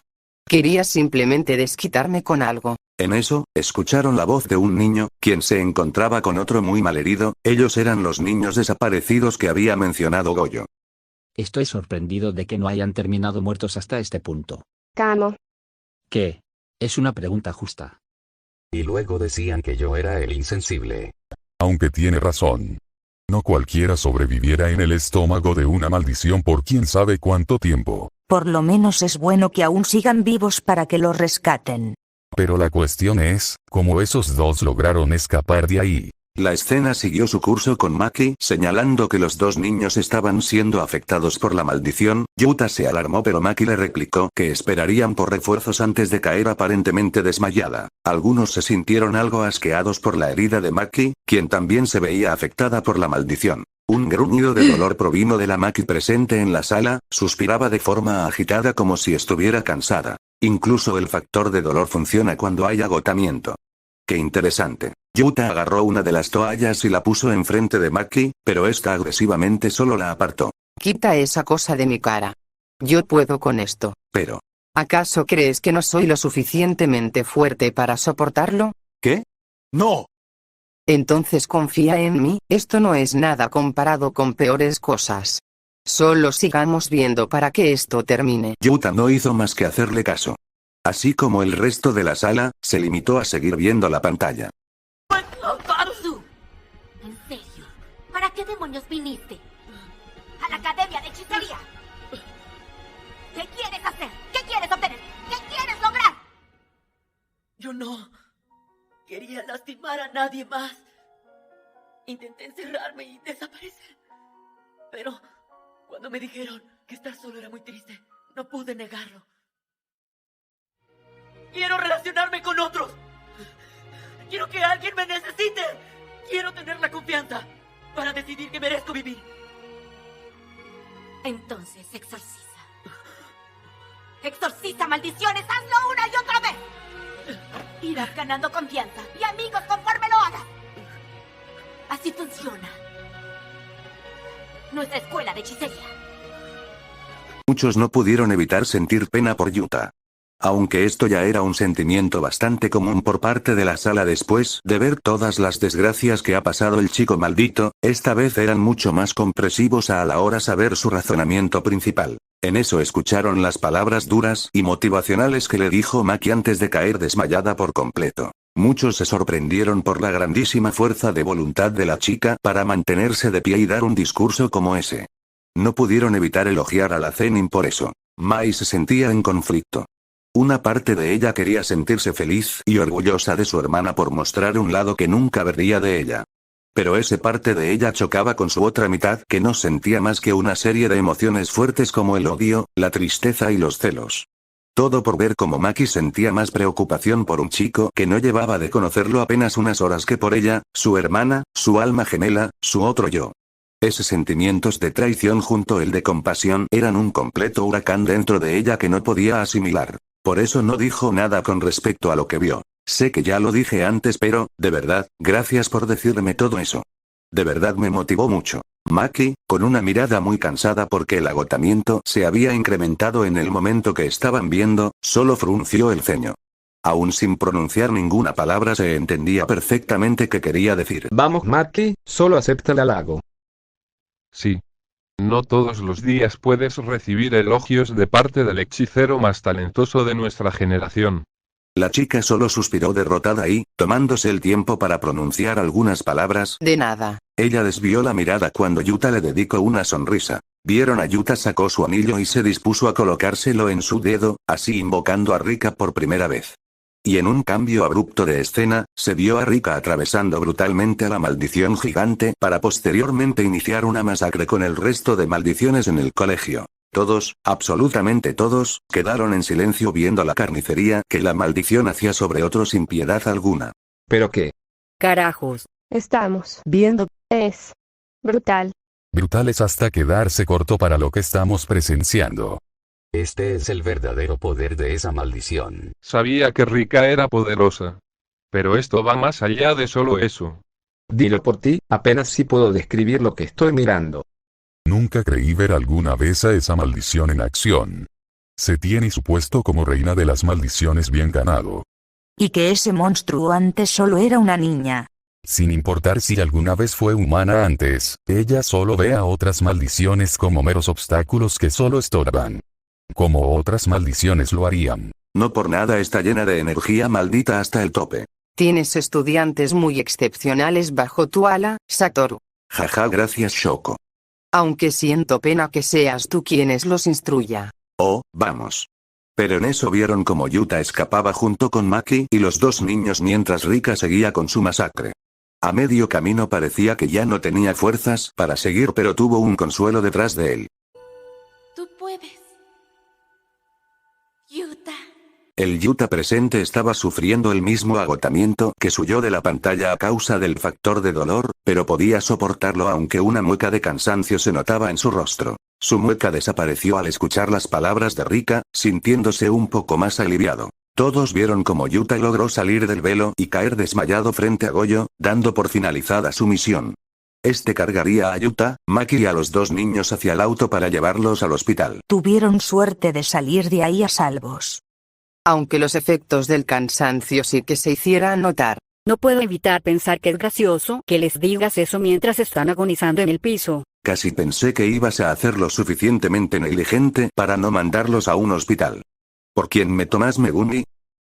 Quería simplemente desquitarme con algo. En eso, escucharon la voz de un niño, quien se encontraba con otro muy malherido. Ellos eran los niños desaparecidos que había mencionado Goyo. Estoy sorprendido de que no hayan terminado muertos hasta este punto. Kamo. ¿Qué? Es una pregunta justa. Y luego decían que yo era el insensible. Aunque tiene razón. No cualquiera sobreviviera en el estómago de una maldición por quién sabe cuánto tiempo. Por lo menos es bueno que aún sigan vivos para que los rescaten. Pero la cuestión es, ¿cómo esos dos lograron escapar de ahí? La escena siguió su curso con Maki, señalando que los dos niños estaban siendo afectados por la maldición. Yuta se alarmó, pero Maki le replicó que esperarían por refuerzos antes de caer aparentemente desmayada. Algunos se sintieron algo asqueados por la herida de Maki, quien también se veía afectada por la maldición. Un gruñido de dolor provino de la Maki presente en la sala, suspiraba de forma agitada como si estuviera cansada. Incluso el factor de dolor funciona cuando hay agotamiento. ¡Qué interesante! Yuta agarró una de las toallas y la puso enfrente de Maki, pero esta agresivamente solo la apartó. Quita esa cosa de mi cara. Yo puedo con esto. Pero... ¿acaso crees que no soy lo suficientemente fuerte para soportarlo? ¿Qué? ¡No! Entonces confía en mí, esto no es nada comparado con peores cosas. Solo sigamos viendo para que esto termine. Yuta no hizo más que hacerle caso. Así como el resto de la sala, se limitó a seguir viendo la pantalla. ¡Baruzu! ¿En serio? ¿Para qué demonios viniste? ¿A la academia de hechicería? ¿Qué quieres hacer? ¿Qué quieres obtener? ¿Qué quieres lograr? Yo no quería lastimar a nadie más. Intenté encerrarme y desaparecer. Pero cuando me dijeron que estar solo era muy triste, no pude negarlo. Quiero relacionarme con otros. Quiero que alguien me necesite. Quiero tener la confianza para decidir que merezco vivir. Entonces exorciza. Exorciza maldiciones, hazlo una y otra vez. Irás ganando confianza y amigos conforme lo hagas. Así funciona nuestra escuela de hechicería. Muchos no pudieron evitar sentir pena por Yuta. Aunque esto ya era un sentimiento bastante común por parte de la sala después de ver todas las desgracias que ha pasado el chico maldito, esta vez eran mucho más comprensivos a la hora saber su razonamiento principal. En eso escucharon las palabras duras y motivacionales que le dijo Maki antes de caer desmayada por completo. Muchos se sorprendieron por la grandísima fuerza de voluntad de la chica para mantenerse de pie y dar un discurso como ese. No pudieron evitar elogiar a la Zenin por eso. Mai se sentía en conflicto. Una parte de ella quería sentirse feliz y orgullosa de su hermana por mostrar un lado que nunca vería de ella. Pero esa parte de ella chocaba con su otra mitad que no sentía más que una serie de emociones fuertes como el odio, la tristeza y los celos. Todo por ver cómo Maki sentía más preocupación por un chico que no llevaba de conocerlo apenas unas horas que por ella, su hermana, su alma gemela, su otro yo. Esos sentimientos de traición junto al de compasión eran un completo huracán dentro de ella que no podía asimilar. Por eso no dijo nada con respecto a lo que vio. Sé que ya lo dije antes, pero, de verdad, gracias por decirme todo eso. De verdad me motivó mucho. Maki, con una mirada muy cansada porque el agotamiento se había incrementado en el momento que estaban viendo, solo frunció el ceño. Aún sin pronunciar ninguna palabra se entendía perfectamente qué quería decir. Vamos Maki, solo acepta el halago. Sí. No todos los días puedes recibir elogios de parte del hechicero más talentoso de nuestra generación. La chica solo suspiró derrotada y, tomándose el tiempo para pronunciar algunas palabras. De nada. Ella desvió la mirada cuando Yuta le dedicó una sonrisa. Vieron a Yuta sacó su anillo y se dispuso a colocárselo en su dedo, así invocando a Rika por primera vez. Y en un cambio abrupto de escena, se vio a Rika atravesando brutalmente a la maldición gigante para posteriormente iniciar una masacre con el resto de maldiciones en el colegio. Todos, absolutamente todos, quedaron en silencio viendo la carnicería que la maldición hacía sobre otros sin piedad alguna. ¿Pero qué? Carajos. Estamos viendo. Es brutal. Brutales hasta quedarse corto para lo que estamos presenciando. Este es el verdadero poder de esa maldición. Sabía que Rika era poderosa. Pero esto va más allá de solo eso. Dilo por ti, apenas si puedo describir lo que estoy mirando. Nunca creí ver alguna vez a esa maldición en acción. Se tiene su puesto como reina de las maldiciones bien ganado. Y que ese monstruo antes solo era una niña. Sin importar si alguna vez fue humana antes, ella solo ve a otras maldiciones como meros obstáculos que solo estorban. Como otras maldiciones lo harían. No por nada está llena de energía maldita hasta el tope. Tienes estudiantes muy excepcionales bajo tu ala, Satoru. Jaja, gracias Shoko. Aunque siento pena que seas tú quienes los instruya. Oh, vamos. Pero en eso vieron como Yuta escapaba junto con Maki y los dos niños mientras Rika seguía con su masacre. A medio camino parecía que ya no tenía fuerzas para seguir, pero tuvo un consuelo detrás de él. Tú puedes. Yuta. El Yuta presente estaba sufriendo el mismo agotamiento que su yo de la pantalla a causa del factor de dolor, pero podía soportarlo aunque una mueca de cansancio se notaba en su rostro. Su mueca desapareció al escuchar las palabras de Rika, sintiéndose un poco más aliviado. Todos vieron cómo Yuta logró salir del velo y caer desmayado frente a Goyo, dando por finalizada su misión. Este cargaría a Yuta, Maki y a los dos niños hacia el auto para llevarlos al hospital. Tuvieron suerte de salir de ahí a salvos. Aunque los efectos del cansancio sí que se hicieran notar. No puedo evitar pensar que es gracioso que les digas eso mientras están agonizando en el piso. Casi pensé que ibas a hacer lo suficientemente negligente para no mandarlos a un hospital. ¿Por quién me tomas, Megumi?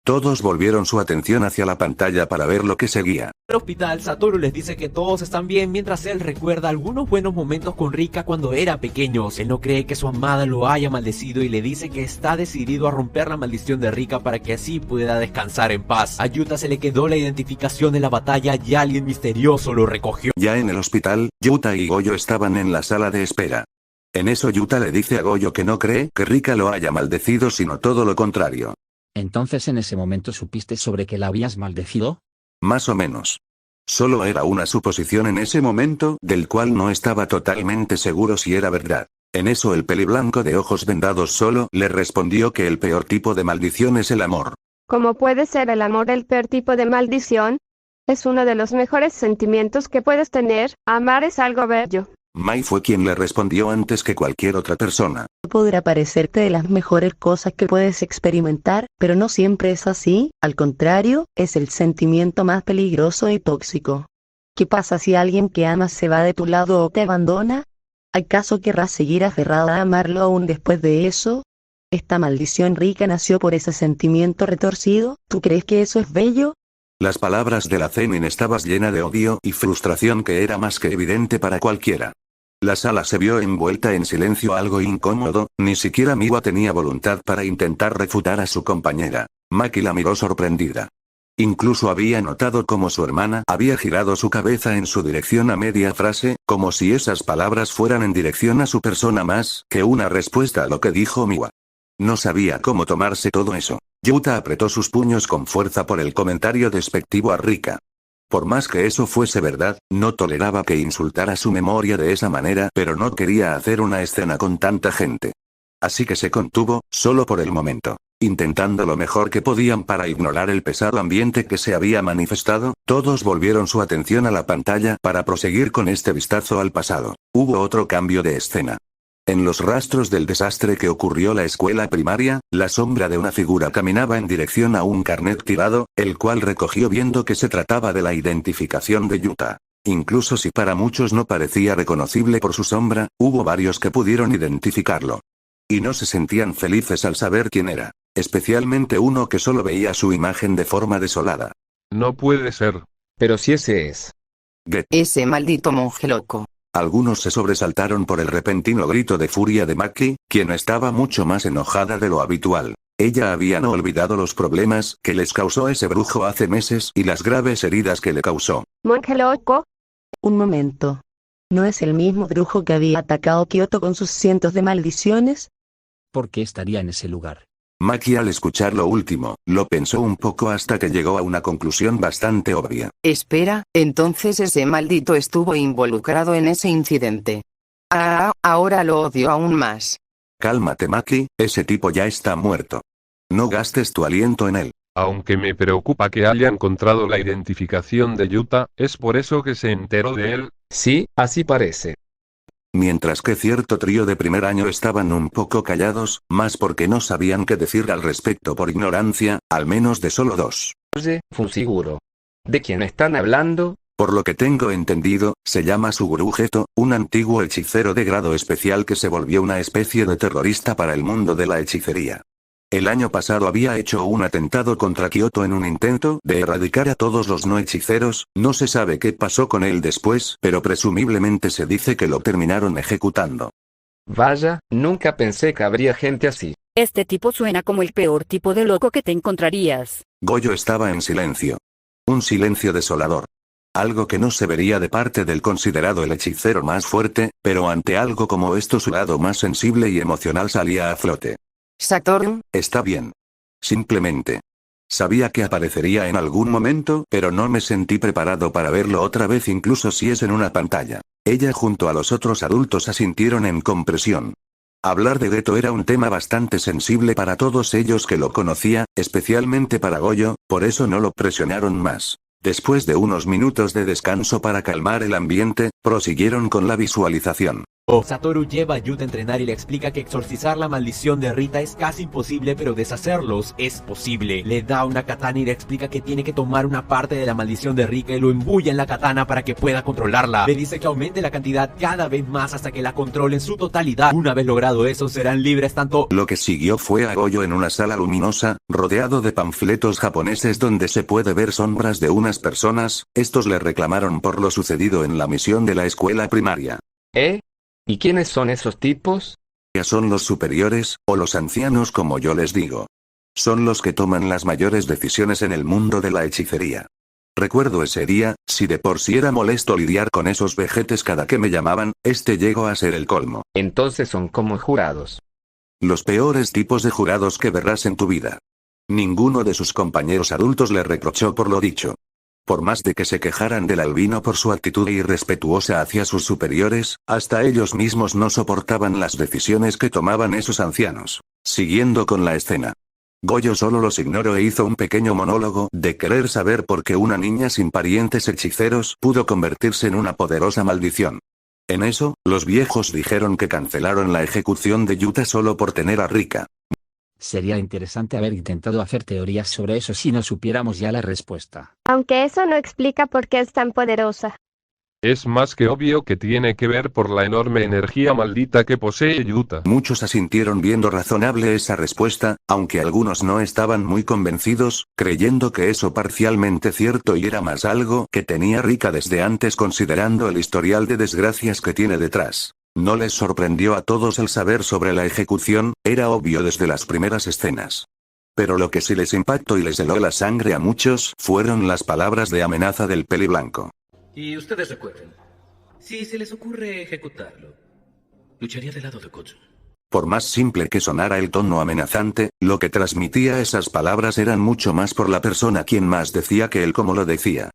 Todos volvieron su atención hacia la pantalla para ver lo que seguía. En el hospital, Satoru les dice que todos están bien mientras él recuerda algunos buenos momentos con Rika cuando era pequeño. Él no cree que su amada lo haya maldecido y le dice que está decidido a romper la maldición de Rika para que así pueda descansar en paz. A Yuta se le quedó la identificación en la batalla y alguien misterioso lo recogió. Ya en el hospital, Yuta y Goyo estaban en la sala de espera. En eso Yuta le dice a Goyo que no cree que Rika lo haya maldecido, sino todo lo contrario. Entonces en ese momento supiste sobre que la habías maldecido. Más o menos. Solo era una suposición en ese momento, del cual no estaba totalmente seguro si era verdad. En eso el peliblanco de ojos vendados solo le respondió que el peor tipo de maldición es el amor. ¿Cómo puede ser el amor el peor tipo de maldición? Es uno de los mejores sentimientos que puedes tener. Amar es algo bello. Mai fue quien le respondió antes que cualquier otra persona. Podrá parecerte de las mejores cosas que puedes experimentar, pero no siempre es así, al contrario, es el sentimiento más peligroso y tóxico. ¿Qué pasa si alguien que amas se va de tu lado o te abandona? ¿Acaso querrás seguir aferrada a amarlo aún después de eso? ¿Esta maldición Rika nació por ese sentimiento retorcido? ¿Tú crees que eso es bello? Las palabras de la Zenin estaban llenas de odio y frustración que era más que evidente para cualquiera. La sala se vio envuelta en silencio algo incómodo, ni siquiera Miwa tenía voluntad para intentar refutar a su compañera. Maki la miró sorprendida. Incluso había notado cómo su hermana había girado su cabeza en su dirección a media frase, como si esas palabras fueran en dirección a su persona más que una respuesta a lo que dijo Miwa. No sabía cómo tomarse todo eso. Yuta apretó sus puños con fuerza por el comentario despectivo a Rika. Por más que eso fuese verdad, no toleraba que insultara su memoria de esa manera, pero no quería hacer una escena con tanta gente. Así que se contuvo, solo por el momento. Intentando lo mejor que podían para ignorar el pesado ambiente que se había manifestado, todos volvieron su atención a la pantalla para proseguir con este vistazo al pasado. Hubo otro cambio de escena. En los rastros del desastre que ocurrió la escuela primaria, la sombra de una figura caminaba en dirección a un carnet tirado, el cual recogió viendo que se trataba de la identificación de Yuta. Incluso si para muchos no parecía reconocible por su sombra, hubo varios que pudieron identificarlo. Y no se sentían felices al saber quién era. Especialmente uno que solo veía su imagen de forma desolada. No puede ser. Pero si ese es. Ese maldito monje loco. Algunos se sobresaltaron por el repentino grito de furia de Maki, quien estaba mucho más enojada de lo habitual. Ella había no olvidado los problemas que les causó ese brujo hace meses y las graves heridas que le causó. ¿Monje loco? Un momento. ¿No es el mismo brujo que había atacado Kioto con sus cientos de maldiciones? ¿Por qué estaría en ese lugar? Maki al escuchar lo último, lo pensó un poco hasta que llegó a una conclusión bastante obvia. Espera, entonces ese maldito estuvo involucrado en ese incidente. Ahora lo odio aún más. Cálmate Maki, ese tipo ya está muerto. No gastes tu aliento en él. Aunque me preocupa que haya encontrado la identificación de Yuta, ¿es por eso que se enteró de él? Sí, así parece. Mientras que cierto trío de primer año estaban un poco callados, más porque no sabían qué decir al respecto por ignorancia, al menos de solo dos. Oye, Fusiguro. ¿De quién están hablando? Por lo que tengo entendido, se llama Suguru Geto, un antiguo hechicero de grado especial que se volvió una especie de terrorista para el mundo de la hechicería. El año pasado había hecho un atentado contra Kioto en un intento de erradicar a todos los no hechiceros, no se sabe qué pasó con él después, pero presumiblemente se dice que lo terminaron ejecutando. Vaya, nunca pensé que habría gente así. Este tipo suena como el peor tipo de loco que te encontrarías. Goyo estaba en silencio. Un silencio desolador. Algo que no se vería de parte del considerado el hechicero más fuerte, pero ante algo como esto su lado más sensible y emocional salía a flote. Saturn. Está bien. Simplemente. Sabía que aparecería en algún momento, pero no me sentí preparado para verlo otra vez incluso si es en una pantalla. Ella junto a los otros adultos asintieron en compresión. Hablar de Geto era un tema bastante sensible para todos ellos que lo conocía, especialmente para Goyo, por eso no lo presionaron más. Después de unos minutos de descanso para calmar el ambiente, prosiguieron con la visualización. Satoru lleva a Yuta a entrenar y le explica que exorcizar la maldición de Rita es casi imposible, pero deshacerlos es posible. Le da una katana y le explica que tiene que tomar una parte de la maldición de Rika y lo embulla en la katana para que pueda controlarla. Le dice que aumente la cantidad cada vez más hasta que la controle en su totalidad. Una vez logrado eso, serán libres tanto. Lo que siguió fue a Goyo en una sala luminosa, rodeado de panfletos japoneses donde se puede ver sombras de unas personas. Estos le reclamaron por lo sucedido en la misión de la escuela primaria. ¿Y quiénes son esos tipos? Son los superiores, o los ancianos como yo les digo. Son los que toman las mayores decisiones en el mundo de la hechicería. Recuerdo ese día, si de por sí era molesto lidiar con esos vejetes cada que me llamaban, este llegó a ser el colmo. Entonces son como jurados. Los peores tipos de jurados que verás en tu vida. Ninguno de sus compañeros adultos le reprochó por lo dicho. Por más de que se quejaran del albino por su actitud irrespetuosa hacia sus superiores, hasta ellos mismos no soportaban las decisiones que tomaban esos ancianos. Siguiendo con la escena. Goyo solo los ignoró e hizo un pequeño monólogo de querer saber por qué una niña sin parientes hechiceros pudo convertirse en una poderosa maldición. En eso, los viejos dijeron que cancelaron la ejecución de Yuta solo por tener a Rika. Sería interesante haber intentado hacer teorías sobre eso si no supiéramos ya la respuesta. Aunque eso no explica por qué es tan poderosa. Es más que obvio que tiene que ver por la enorme energía maldita que posee Yuta. Muchos asintieron viendo razonable esa respuesta, aunque algunos no estaban muy convencidos, creyendo que eso parcialmente cierto y era más algo que tenía Rika desde antes considerando el historial de desgracias que tiene detrás. No les sorprendió a todos el saber sobre la ejecución, era obvio desde las primeras escenas. Pero lo que sí les impactó y les heló la sangre a muchos fueron las palabras de amenaza del peliblanco. Y ustedes recuerden, si se les ocurre ejecutarlo, lucharía del lado de Kotsu. Por más simple que sonara el tono amenazante, lo que transmitía esas palabras eran mucho más por la persona quien más decía que él como lo decía.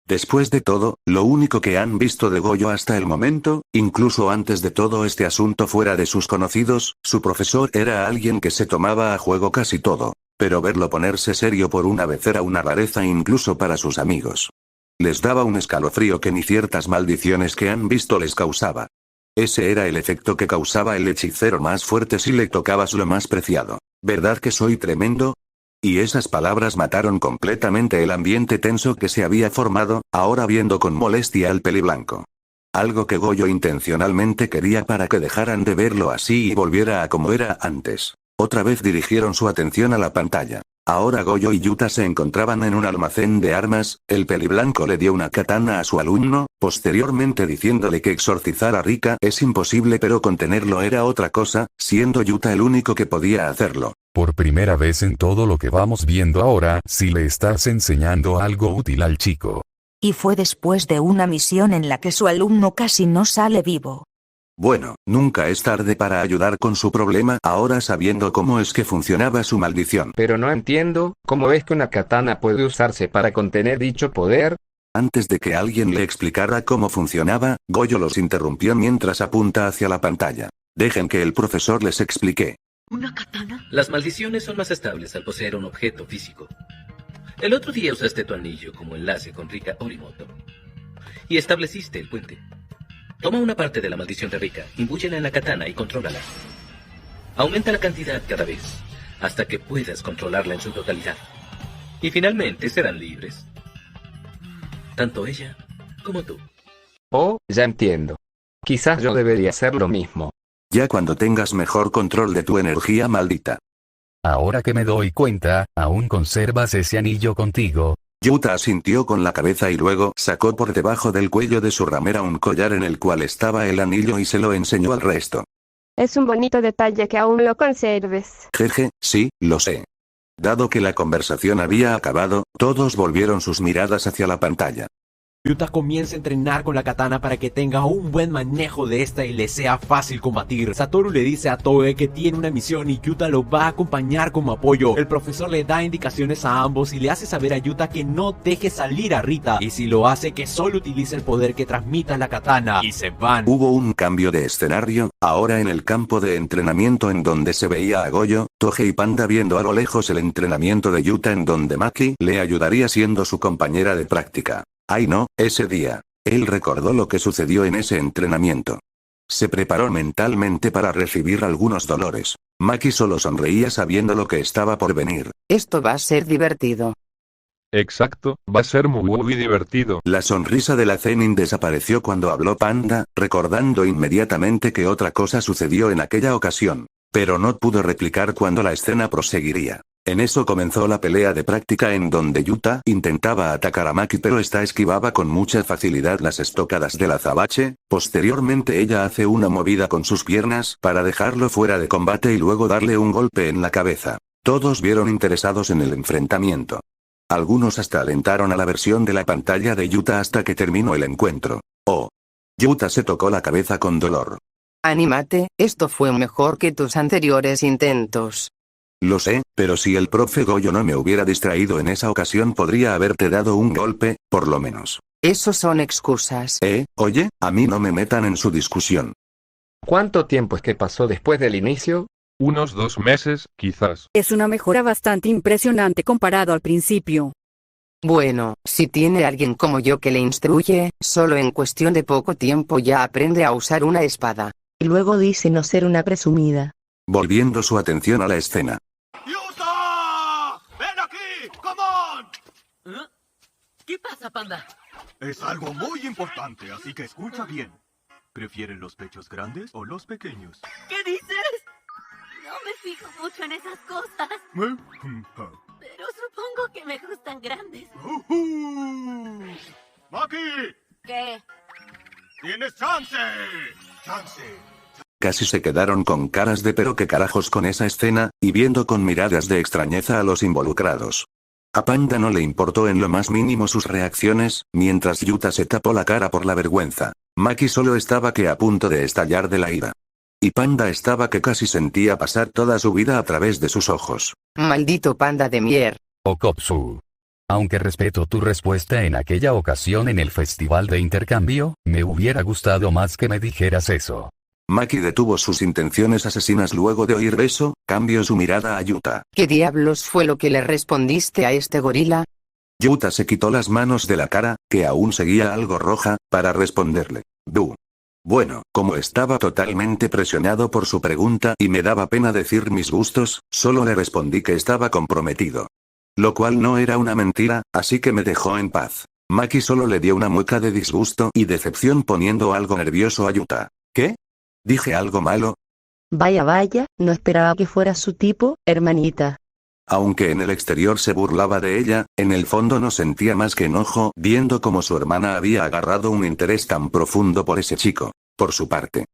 Después de todo, lo único que han visto de Goyo hasta el momento, incluso antes de todo este asunto fuera de sus conocidos, su profesor era alguien que se tomaba a juego casi todo. Pero verlo ponerse serio por una vez era una rareza incluso para sus amigos. Les daba un escalofrío que ni ciertas maldiciones que han visto les causaba. Ese era el efecto que causaba el hechicero más fuerte si le tocabas lo más preciado. ¿Verdad que soy tremendo? Y esas palabras mataron completamente el ambiente tenso que se había formado, ahora viendo con molestia al peliblanco. Algo que Goyo intencionalmente quería para que dejaran de verlo así y volviera a como era antes. Otra vez dirigieron su atención a la pantalla. Ahora Goyo y Yuta se encontraban en un almacén de armas, el peliblanco le dio una katana a su alumno, posteriormente diciéndole que exorcizar a Rika es imposible pero contenerlo era otra cosa, siendo Yuta el único que podía hacerlo. Por primera vez en todo lo que vamos viendo ahora, si le estás enseñando algo útil al chico. Y fue después de una misión en la que su alumno casi no sale vivo. Bueno, nunca es tarde para ayudar con su problema ahora sabiendo cómo es que funcionaba su maldición. Pero no entiendo, ¿cómo es que una katana puede usarse para contener dicho poder? Antes de que alguien le explicara cómo funcionaba, Goyo los interrumpió mientras apunta hacia la pantalla. Dejen que el profesor les explique. ¿Una katana? Las maldiciones son más estables al poseer un objeto físico. El otro día usaste tu anillo como enlace con Rika Orimoto. Y estableciste el puente. Toma una parte de la maldición de Rika, imbúyela en la katana y contrólala. Aumenta la cantidad cada vez, hasta que puedas controlarla en su totalidad. Y finalmente serán libres. Tanto ella como tú. Oh, ya entiendo. Quizás yo debería hacer lo mismo. Ya cuando tengas mejor control de tu energía maldita. Ahora que me doy cuenta, aún conservas ese anillo contigo. Yuta asintió con la cabeza y luego sacó por debajo del cuello de su ramera un collar en el cual estaba el anillo y se lo enseñó al resto. Es un bonito detalle que aún lo conserves. Jeje, sí, lo sé. Dado que la conversación había acabado, todos volvieron sus miradas hacia la pantalla. Yuta comienza a entrenar con la katana para que tenga un buen manejo de esta y le sea fácil combatir. Satoru le dice a Toe que tiene una misión y Yuta lo va a acompañar como apoyo. El profesor le da indicaciones a ambos y le hace saber a Yuta que no deje salir a Rita. Y si lo hace, que solo utilice el poder que transmita la katana. Y se van. Hubo un cambio de escenario, ahora en el campo de entrenamiento en donde se veía a Goyo, Toge y Panda viendo a lo lejos el entrenamiento de Yuta en donde Maki le ayudaría siendo su compañera de práctica. Ay no, ese día. Él recordó lo que sucedió en ese entrenamiento. Se preparó mentalmente para recibir algunos dolores. Maki solo sonreía sabiendo lo que estaba por venir. Esto va a ser divertido. Exacto, va a ser muy divertido. La sonrisa de la Zenin desapareció cuando habló Panda, recordando inmediatamente que otra cosa sucedió en aquella ocasión. Pero no pudo replicar cuando la escena proseguiría. En eso comenzó la pelea de práctica en donde Yuta intentaba atacar a Maki pero esta esquivaba con mucha facilidad las estocadas del azabache, posteriormente ella hace una movida con sus piernas para dejarlo fuera de combate y luego darle un golpe en la cabeza. Todos vieron interesados en el enfrentamiento. Algunos hasta alentaron a la versión de la pantalla de Yuta hasta que terminó el encuentro. Oh. Yuta se tocó la cabeza con dolor. Anímate, esto fue mejor que tus anteriores intentos. Lo sé, pero si el profe Goyo no me hubiera distraído en esa ocasión podría haberte dado un golpe, por lo menos. Esos son excusas. Oye, a mí no me metan en su discusión. ¿Cuánto tiempo es que pasó después del inicio? Unos 2 meses, quizás. Es una mejora bastante impresionante comparado al principio. Bueno, si tiene alguien como yo que le instruye, solo en cuestión de poco tiempo ya aprende a usar una espada. Y luego dice no ser una presumida. Volviendo su atención a la escena. ¡Yuta! ¡Ven aquí! ¡Come on! ¿Eh? ¿Qué pasa, Panda? Es algo muy importante, así que escucha bien. ¿Prefieren los pechos grandes o los pequeños? ¿Qué dices? No me fijo mucho en esas cosas. Pero supongo que me gustan grandes. ¡Maki! ¿Qué? ¡Tienes chance! ¡Chance! Casi se quedaron con caras de pero qué carajos con esa escena, y viendo con miradas de extrañeza a los involucrados. A Panda no le importó en lo más mínimo sus reacciones, mientras Yuta se tapó la cara por la vergüenza. Maki solo estaba que a punto de estallar de la ira. Y Panda estaba que casi sentía pasar toda su vida a través de sus ojos. Maldito panda de mier. Okotsu. Aunque respeto tu respuesta en aquella ocasión en el festival de intercambio, me hubiera gustado más que me dijeras eso. Maki detuvo sus intenciones asesinas luego de oír eso, cambió su mirada a Yuta. ¿Qué diablos fue lo que le respondiste a este gorila? Yuta se quitó las manos de la cara, que aún seguía algo roja, para responderle. Bu. Bueno, como estaba totalmente presionado por su pregunta y me daba pena decir mis gustos, solo le respondí que estaba comprometido. Lo cual no era una mentira, así que me dejó en paz. Maki solo le dio una mueca de disgusto y decepción poniendo algo nervioso a Yuta. ¿Qué? ¿Dije algo malo? Vaya, vaya, no esperaba que fuera su tipo, hermanita. Aunque en el exterior se burlaba de ella, en el fondo no sentía más que enojo viendo cómo su hermana había agarrado un interés tan profundo por ese chico. Por su parte,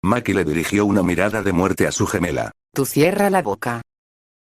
Maki le dirigió una mirada de muerte a su gemela. Tú cierra la boca.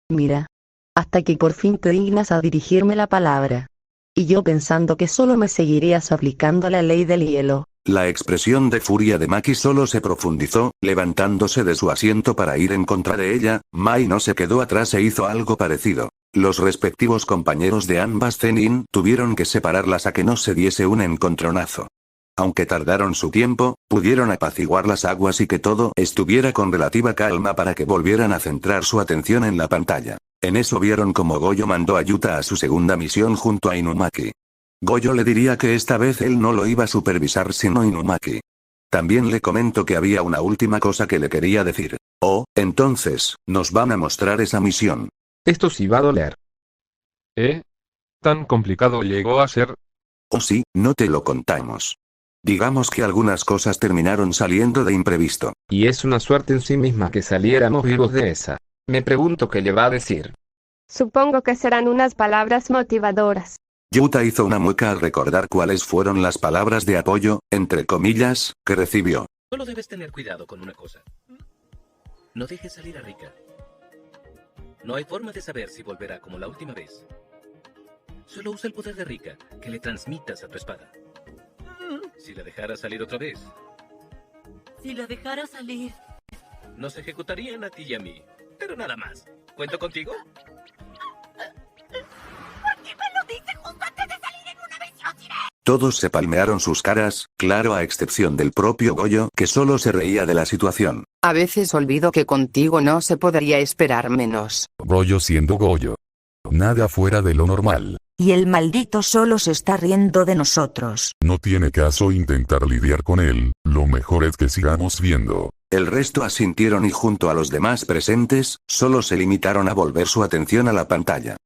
Mira. Hasta que por fin te dignas a dirigirme la palabra. Y yo pensando que solo me seguirías aplicando la ley del hielo. La expresión de furia de Maki solo se profundizó, levantándose de su asiento para ir en contra de ella. Mai no se quedó atrás e hizo algo parecido. Los respectivos compañeros de ambas Zenin tuvieron que separarlas a que no se diese un encontronazo. Aunque tardaron su tiempo, pudieron apaciguar las aguas y que todo estuviera con relativa calma para que volvieran a centrar su atención en la pantalla. En eso vieron como Goyo mandó a Yuta a su segunda misión junto a Inumaki. Goyo le diría que esta vez él no lo iba a supervisar sino Inumaki. También le comentó que había una última cosa que le quería decir. Oh, entonces, nos van a mostrar esa misión. Esto sí va a doler. ¿Tan complicado llegó a ser? Oh sí, no te lo contamos. Digamos que algunas cosas terminaron saliendo de imprevisto. Y es una suerte en sí misma que saliéramos vivos de esa. Me pregunto qué le va a decir. Supongo que serán unas palabras motivadoras. Yuta hizo una mueca al recordar cuáles fueron las palabras de apoyo, entre comillas, que recibió. Solo debes tener cuidado con una cosa. No dejes salir a Rika. No hay forma de saber si volverá como la última vez. Solo usa el poder de Rika, que le transmitas a tu espada. Si la dejara salir otra vez, Si la dejara salir. nos ejecutarían a ti y a mí. Pero nada más. ¿Cuento contigo? ¿Por qué me lo dice justo antes de salir en una misión, Siré? Todos se palmearon sus caras, claro a excepción del propio Goyo, que solo se reía de la situación. A veces olvido que contigo no se podría esperar menos. Goyo siendo Goyo. Nada fuera de lo normal. Y el maldito solo se está riendo de nosotros. No tiene caso intentar lidiar con él, lo mejor es que sigamos viendo. El resto asintieron y junto a los demás presentes, solo se limitaron a volver su atención a la pantalla.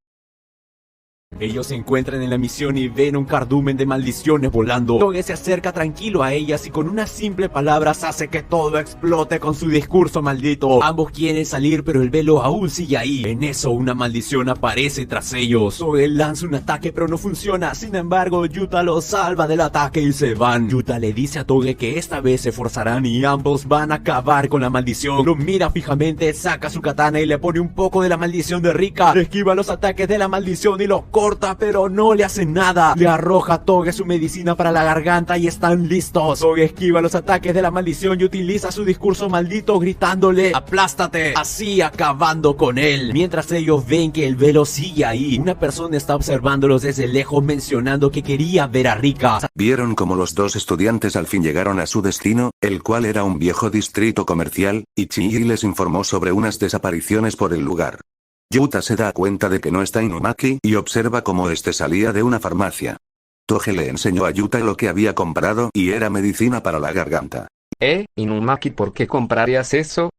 Ellos se encuentran en la misión y ven un cardumen de maldiciones volando. Toge se acerca tranquilo a ellas y con unas simples palabras hace que todo explote con su discurso maldito. Ambos quieren salir pero el velo aún sigue ahí. En eso una maldición aparece tras ellos. Toge lanza un ataque pero no funciona. Sin embargo, Yuta lo salva del ataque y se van. Yuta le dice a Toge que esta vez se forzarán y ambos van a acabar con la maldición. Lo mira fijamente, saca su katana y le pone un poco de la maldición de Rika. Esquiva los ataques de la maldición y lo corta, pero no le hace nada. Le arroja a Toge su medicina para la garganta y están listos. Toge esquiva los ataques de la maldición y utiliza su discurso maldito gritándole ¡aplástate! Así acabando con él. Mientras ellos ven que el velo sigue ahí, una persona está observándolos desde lejos mencionando que quería ver a Rika. Vieron como los dos estudiantes al fin llegaron a su destino, el cual era un viejo distrito comercial, y Chihiri les informó sobre unas desapariciones por el lugar. Yuta se da cuenta de que no está Inumaki y observa cómo este salía de una farmacia. Toge le enseñó a Yuta lo que había comprado y era medicina para la garganta. Inumaki, ¿por qué comprarías eso?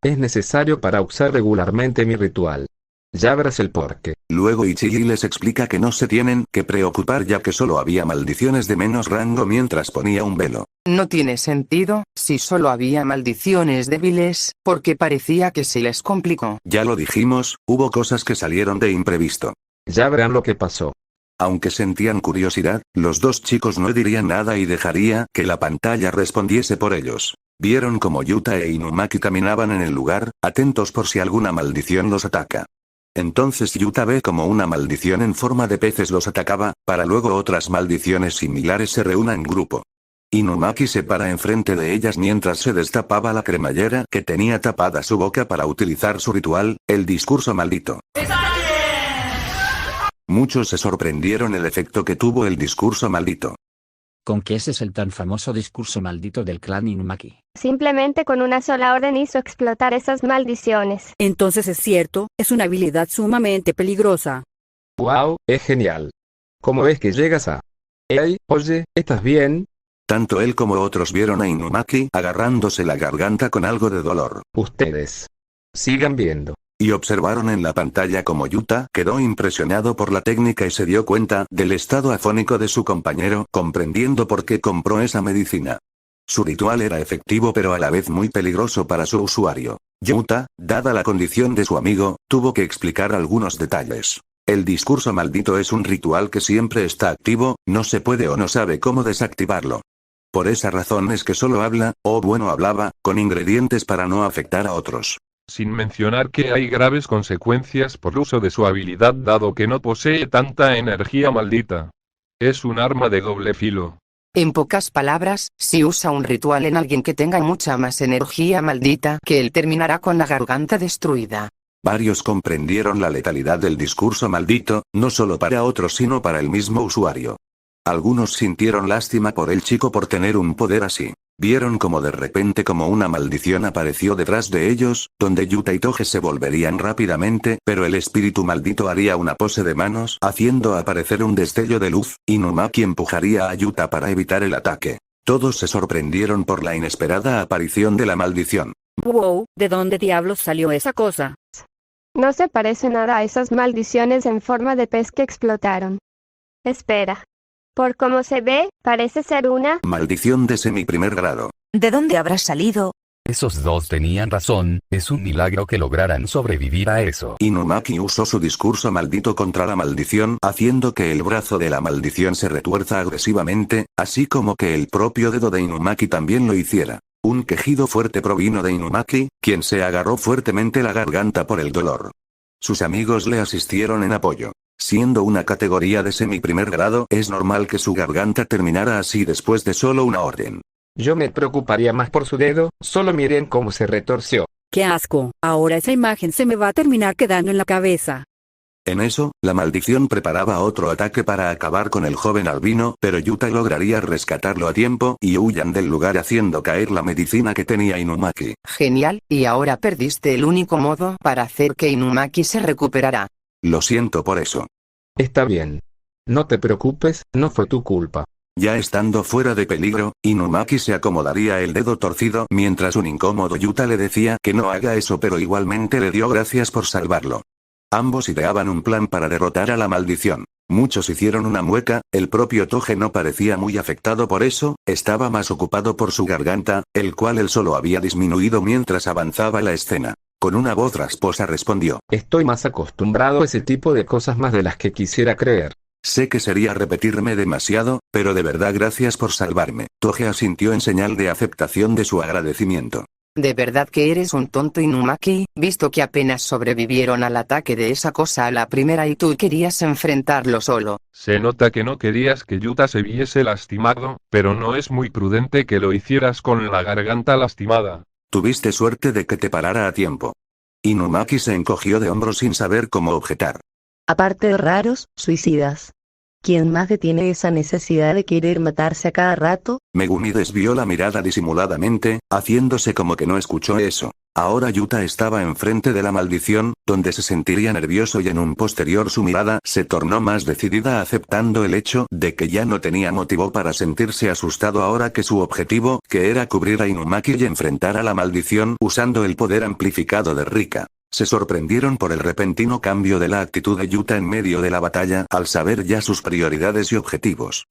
Es necesario para usar regularmente mi ritual. Ya verás el porqué. Luego Ichigi les explica que no se tienen que preocupar ya que solo había maldiciones de menos rango mientras ponía un velo. No tiene sentido, si solo había maldiciones débiles, porque parecía que se les complicó. Ya lo dijimos, hubo cosas que salieron de imprevisto. Ya verán lo que pasó. Aunque sentían curiosidad, los dos chicos no dirían nada y dejaría que la pantalla respondiese por ellos. Vieron como Yuta e Inumaki caminaban en el lugar, atentos por si alguna maldición los ataca. Entonces Yuta ve como una maldición en forma de peces los atacaba, para luego otras maldiciones similares se reúnan en grupo. Inumaki se para enfrente de ellas mientras se destapaba la cremallera que tenía tapada su boca para utilizar su ritual, el discurso maldito. Muchos se sorprendieron el efecto que tuvo el discurso maldito. ¿Con qué ese es el tan famoso discurso maldito del clan Inumaki? Simplemente con una sola orden hizo explotar esas maldiciones. Entonces es cierto, es una habilidad sumamente peligrosa. ¡Wow! Es genial. ¿Cómo ves que llegas a... Hey, oye, ¿estás bien? Tanto él como otros vieron a Inumaki agarrándose la garganta con algo de dolor. Ustedes. Sigan viendo. Y observaron en la pantalla como Yuta quedó impresionado por la técnica y se dio cuenta del estado afónico de su compañero, comprendiendo por qué compró esa medicina. Su ritual era efectivo pero a la vez muy peligroso para su usuario. Yuta, dada la condición de su amigo, tuvo que explicar algunos detalles. El discurso maldito es un ritual que siempre está activo, no se puede o no sabe cómo desactivarlo. Por esa razón es que solo habla, o bueno hablaba, con ingredientes para no afectar a otros. Sin mencionar que hay graves consecuencias por uso de su habilidad dado que no posee tanta energía maldita. Es un arma de doble filo. En pocas palabras, si usa un ritual en alguien que tenga mucha más energía maldita que él terminará con la garganta destruida. Varios comprendieron la letalidad del discurso maldito, no solo para otros sino para el mismo usuario. Algunos sintieron lástima por el chico por tener un poder así. Vieron como de repente como una maldición apareció detrás de ellos, donde Yuta y Toge se volverían rápidamente, pero el espíritu maldito haría una pose de manos, haciendo aparecer un destello de luz, y Inumaki empujaría a Yuta para evitar el ataque. Todos se sorprendieron por la inesperada aparición de la maldición. Wow, ¿de dónde diablos salió esa cosa? No se parece nada a esas maldiciones en forma de pez que explotaron. Espera. Por cómo se ve, parece ser una maldición de semi-primer grado. ¿De dónde habrá salido? Esos dos tenían razón, es un milagro que lograran sobrevivir a eso. Inumaki usó su discurso maldito contra la maldición, haciendo que el brazo de la maldición se retuerza agresivamente, así como que el propio dedo de Inumaki también lo hiciera. Un quejido fuerte provino de Inumaki, quien se agarró fuertemente la garganta por el dolor. Sus amigos le asistieron en apoyo. Siendo una categoría de semi-primer grado, es normal que su garganta terminara así después de solo una orden. Yo me preocuparía más por su dedo, solo miren cómo se retorció. ¡Qué asco! Ahora esa imagen se me va a terminar quedando en la cabeza. En eso, la maldición preparaba otro ataque para acabar con el joven albino, pero Yuta lograría rescatarlo a tiempo y huyan del lugar haciendo caer la medicina que tenía Inumaki. Genial, y ahora perdiste el único modo para hacer que Inumaki se recuperara. Lo siento por eso. Está bien. No te preocupes, no fue tu culpa. Ya estando fuera de peligro, Inumaki se acomodaría el dedo torcido mientras un incómodo Yuta le decía que no haga eso pero igualmente le dio gracias por salvarlo. Ambos ideaban un plan para derrotar a la maldición. Muchos hicieron una mueca, el propio Toge no parecía muy afectado por eso, estaba más ocupado por su garganta, el cual él solo había disminuido mientras avanzaba la escena. Con una voz rasposa respondió. Estoy más acostumbrado a ese tipo de cosas más de las que quisiera creer. Sé que sería repetirme demasiado, pero de verdad gracias por salvarme. Toge asintió en señal de aceptación de su agradecimiento. ¿De verdad que eres un tonto Inumaki, visto que apenas sobrevivieron al ataque de esa cosa a la primera y tú querías enfrentarlo solo? Se nota que no querías que Yuta se viese lastimado, pero no es muy prudente que lo hicieras con la garganta lastimada. Tuviste suerte de que te parara a tiempo. Inumaki se encogió de hombros sin saber cómo objetar. Aparte de raros, suicidas. ¿Quién más detiene esa necesidad de querer matarse a cada rato? Megumi desvió la mirada disimuladamente, haciéndose como que no escuchó eso. Ahora Yuta estaba enfrente de la maldición, donde se sentiría nervioso y en un posterior su mirada se tornó más decidida aceptando el hecho de que ya no tenía motivo para sentirse asustado ahora que su objetivo, que era cubrir a Inumaki y enfrentar a la maldición usando el poder amplificado de Rika. Se sorprendieron por el repentino cambio de la actitud de Yuta en medio de la batalla, al saber ya sus prioridades y objetivos.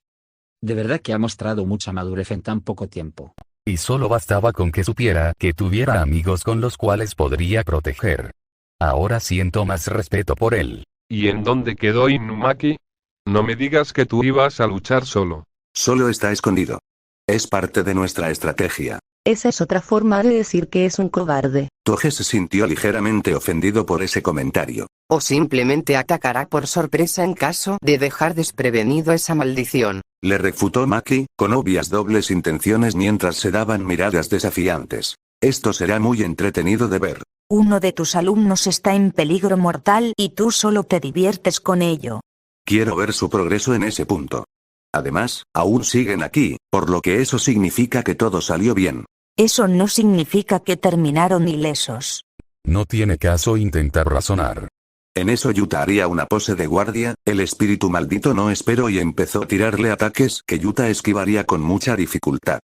De verdad que ha mostrado mucha madurez en tan poco tiempo. Y solo bastaba con que supiera que tuviera amigos con los cuales podría proteger. Ahora siento más respeto por él. ¿Y en dónde quedó Inumaki? No me digas que tú ibas a luchar solo. Solo está escondido. Es parte de nuestra estrategia. Esa es otra forma de decir que es un cobarde. Toge se sintió ligeramente ofendido por ese comentario. O simplemente atacará por sorpresa en caso de dejar desprevenido esa maldición. Le refutó Maki, con obvias dobles intenciones mientras se daban miradas desafiantes. Esto será muy entretenido de ver. Uno de tus alumnos está en peligro mortal y tú solo te diviertes con ello. Quiero ver su progreso en ese punto. Además, aún siguen aquí, por lo que eso significa que todo salió bien. Eso no significa que terminaron ilesos. No tiene caso intentar razonar. En eso Yuta haría una pose de guardia, el espíritu maldito no esperó y empezó a tirarle ataques que Yuta esquivaría con mucha dificultad.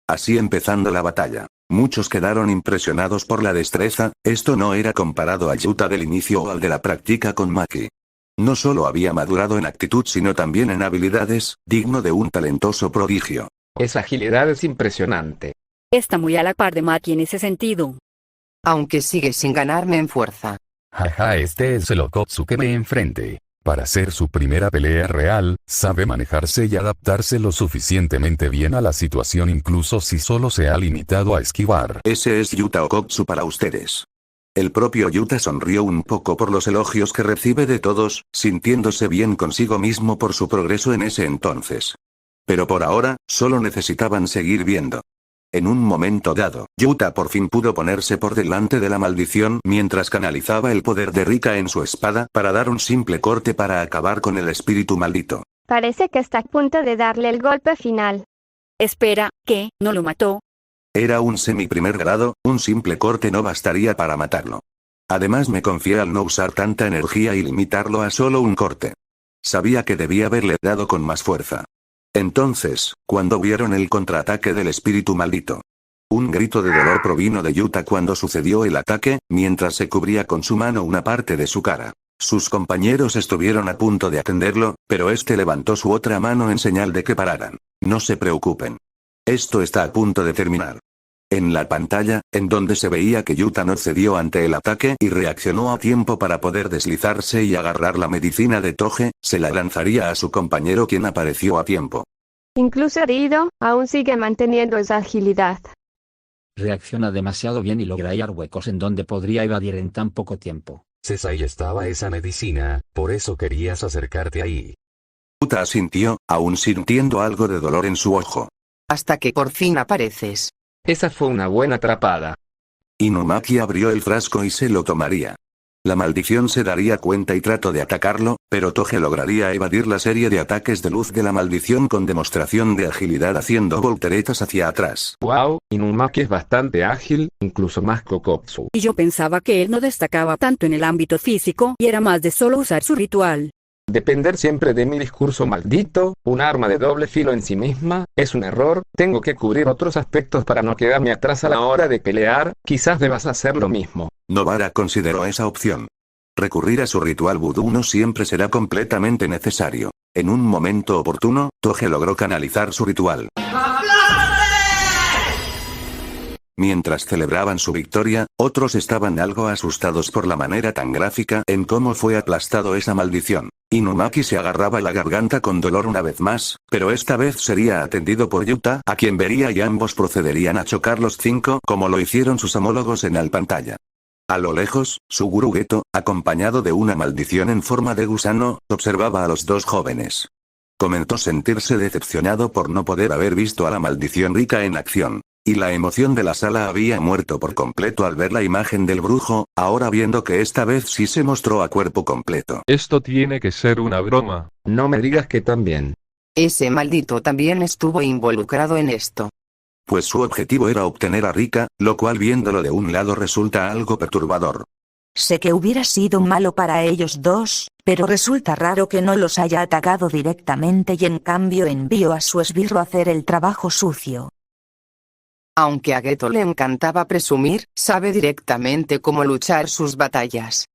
Así empezando la batalla. Muchos quedaron impresionados por la destreza, esto no era comparado a Yuta del inicio o al de la práctica con Maki. No solo había madurado en actitud sino también en habilidades, digno de un talentoso prodigio. Esa agilidad es impresionante. Está muy a la par de Maki en ese sentido. Aunque sigue sin ganarme en fuerza. Jaja, este es el Okotsuke me enfrente. Para hacer su primera pelea real, sabe manejarse y adaptarse lo suficientemente bien a la situación incluso si solo se ha limitado a esquivar. Ese es Yuta Okotsu para ustedes. El propio Yuta sonrió un poco por los elogios que recibe de todos, sintiéndose bien consigo mismo por su progreso en ese entonces. Pero por ahora, solo necesitaban seguir viendo. En un momento dado, Yuta por fin pudo ponerse por delante de la maldición mientras canalizaba el poder de Rika en su espada para dar un simple corte para acabar con el espíritu maldito. Parece que está a punto de darle el golpe final. Espera, ¿qué? ¿No lo mató? Era un semi-primer grado, un simple corte no bastaría para matarlo. Además me confié al no usar tanta energía y limitarlo a solo un corte. Sabía que debía haberle dado con más fuerza. Entonces, cuando vieron el contraataque del espíritu maldito. Un grito de dolor provino de Yuta cuando sucedió el ataque, mientras se cubría con su mano una parte de su cara. Sus compañeros estuvieron a punto de atenderlo, pero este levantó su otra mano en señal de que pararan. No se preocupen. Esto está a punto de terminar. En la pantalla, en donde se veía que Yuta no cedió ante el ataque y reaccionó a tiempo para poder deslizarse y agarrar la medicina de Toge, se la lanzaría a su compañero quien apareció a tiempo. Incluso herido, aún sigue manteniendo esa agilidad. Reacciona demasiado bien y logra hallar huecos en donde podría evadir en tan poco tiempo. Ahí estaba esa medicina, por eso querías acercarte ahí. Yuta asintió, aún sintiendo algo de dolor en su ojo. Hasta que por fin apareces. Esa fue una buena atrapada. Inumaki abrió el frasco y se lo tomaría. La maldición se daría cuenta y trató de atacarlo, pero Toge lograría evadir la serie de ataques de luz de la maldición con demostración de agilidad haciendo volteretas hacia atrás. Wow, Inumaki es bastante ágil, incluso más que Okotsu. Y yo pensaba que él no destacaba tanto en el ámbito físico y era más de solo usar su ritual. Depender siempre de mi discurso maldito, un arma de doble filo en sí misma, es un error, tengo que cubrir otros aspectos para no quedarme atrás a la hora de pelear, quizás debas hacer lo mismo. Novara consideró esa opción. Recurrir a su ritual vudú no siempre será completamente necesario. En un momento oportuno, Toge logró canalizar su ritual. Mientras celebraban su victoria, otros estaban algo asustados por la manera tan gráfica en cómo fue aplastado esa maldición. Inumaki se agarraba la garganta con dolor una vez más, pero esta vez sería atendido por Yuta, a quien vería y ambos procederían a chocar los 5 como lo hicieron sus homólogos en la pantalla. A lo lejos, Suguru Geto, acompañado de una maldición en forma de gusano, observaba a los dos jóvenes. Comentó sentirse decepcionado por no poder haber visto a la maldición Rika en acción. Y la emoción de la sala había muerto por completo al ver la imagen del brujo, ahora viendo que esta vez sí se mostró a cuerpo completo. Esto tiene que ser una broma. No me digas que también. Ese maldito también estuvo involucrado en esto. Pues su objetivo era obtener a Rika, lo cual viéndolo de un lado resulta algo perturbador. Sé que hubiera sido malo para ellos dos, pero resulta raro que no los haya atacado directamente y en cambio envió a su esbirro a hacer el trabajo sucio. Aunque a Geto le encantaba presumir, sabe directamente cómo luchar sus batallas.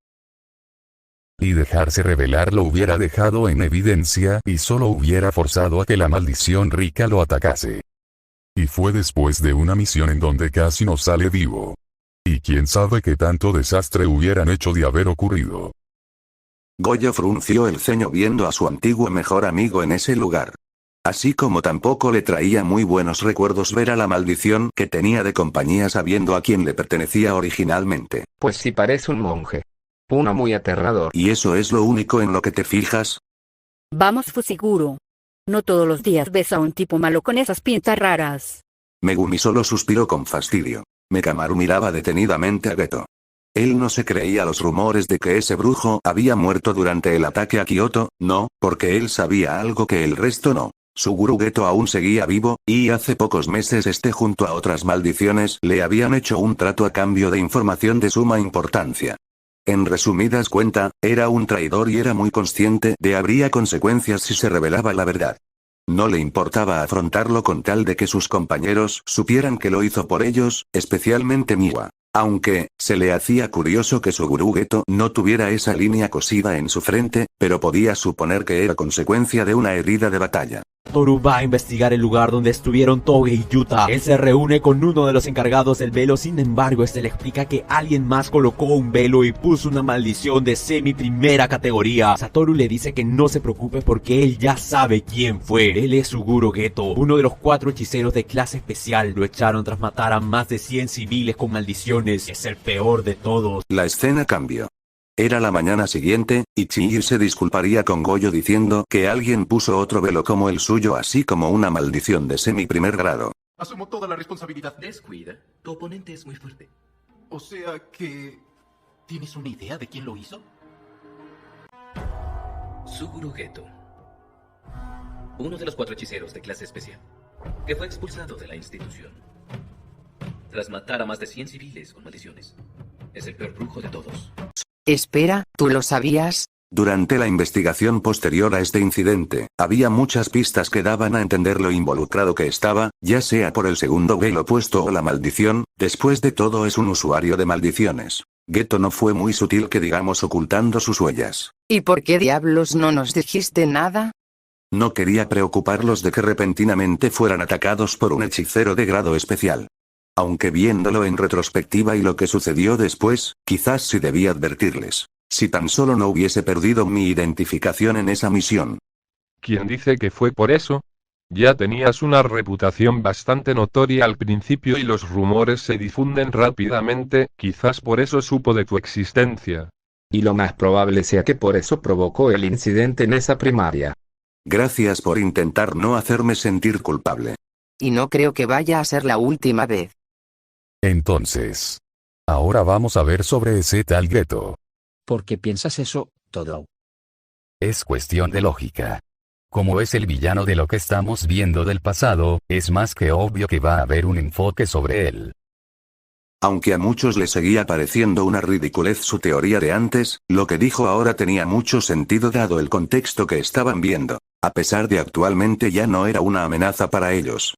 Y dejarse revelar lo hubiera dejado en evidencia y solo hubiera forzado a que la maldición Rika lo atacase. Y fue después de una misión en donde casi no sale vivo. Y quién sabe qué tanto desastre hubieran hecho de haber ocurrido. Goyo frunció el ceño viendo a su antiguo mejor amigo en ese lugar. Así como tampoco le traía muy buenos recuerdos ver a la maldición que tenía de compañía sabiendo a quién le pertenecía originalmente. Pues sí parece un monje. Uno muy aterrador. ¿Y eso es lo único en lo que te fijas? Vamos Fusiguro. No todos los días ves a un tipo malo con esas pintas raras. Megumi solo suspiró con fastidio. Mekamaru miraba detenidamente a Geto. Él no se creía los rumores de que ese brujo había muerto durante el ataque a Kioto, no, porque él sabía algo que el resto no. Suguru Geto aún seguía vivo, y hace pocos meses junto a otras maldiciones le habían hecho un trato a cambio de información de suma importancia. En resumidas cuentas, era un traidor y era muy consciente de habría consecuencias si se revelaba la verdad. No le importaba afrontarlo con tal de que sus compañeros supieran que lo hizo por ellos, especialmente Miwa. Aunque, se le hacía curioso que Suguru Geto no tuviera esa línea cosida en su frente, pero podía suponer que era consecuencia de una herida de batalla. Toru va a investigar el lugar donde estuvieron Toge y Yuta. Él se reúne con uno de los encargados del velo, sin embargo este le explica que alguien más colocó un velo y puso una maldición de semi-primera categoría. Satoru le dice que no se preocupe porque él ya sabe quién fue. Él es Suguru Geto, uno de los 4 hechiceros de clase especial. Lo echaron tras matar a más de 100 civiles con maldiciones. Es el peor de todos. La escena cambió. Era la mañana siguiente, y Chihiro se disculparía con Goyo diciendo que alguien puso otro velo como el suyo, así como una maldición de semi-primer grado. Asumo toda la responsabilidad. Descuida, tu oponente es muy fuerte. O sea que... ¿tienes una idea de quién lo hizo? Suguru Geto. Uno de los 4 hechiceros de clase especial, que fue expulsado de la institución tras matar a más de 100 civiles con maldiciones. Es el peor brujo de todos. Espera, ¿tú lo sabías? Durante la investigación posterior a este incidente, había muchas pistas que daban a entender lo involucrado que estaba, ya sea por el segundo velo puesto o la maldición. Después de todo es un usuario de maldiciones. Geto no fue muy sutil que digamos ocultando sus huellas. ¿Y por qué diablos no nos dijiste nada? No quería preocuparlos de que repentinamente fueran atacados por un hechicero de grado especial. Aunque viéndolo en retrospectiva y lo que sucedió después, quizás sí debía advertirles. Si tan solo no hubiese perdido mi identificación en esa misión. ¿Quién dice que fue por eso? Ya tenías una reputación bastante notoria al principio y los rumores se difunden rápidamente, quizás por eso supo de tu existencia. Y lo más probable sea que por eso provocó el incidente en esa primaria. Gracias por intentar no hacerme sentir culpable. Y no creo que vaya a ser la última vez. Entonces, ahora vamos a ver sobre ese tal Geto. ¿Por qué piensas eso, Todo? Es cuestión de lógica. Como es el villano de lo que estamos viendo del pasado, es más que obvio que va a haber un enfoque sobre él. Aunque a muchos les seguía pareciendo una ridiculez su teoría de antes, lo que dijo ahora tenía mucho sentido dado el contexto que estaban viendo. A pesar de actualmente ya no era una amenaza para ellos.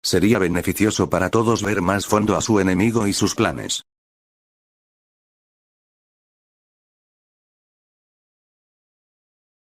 Sería beneficioso para todos ver más fondo a su enemigo y sus planes.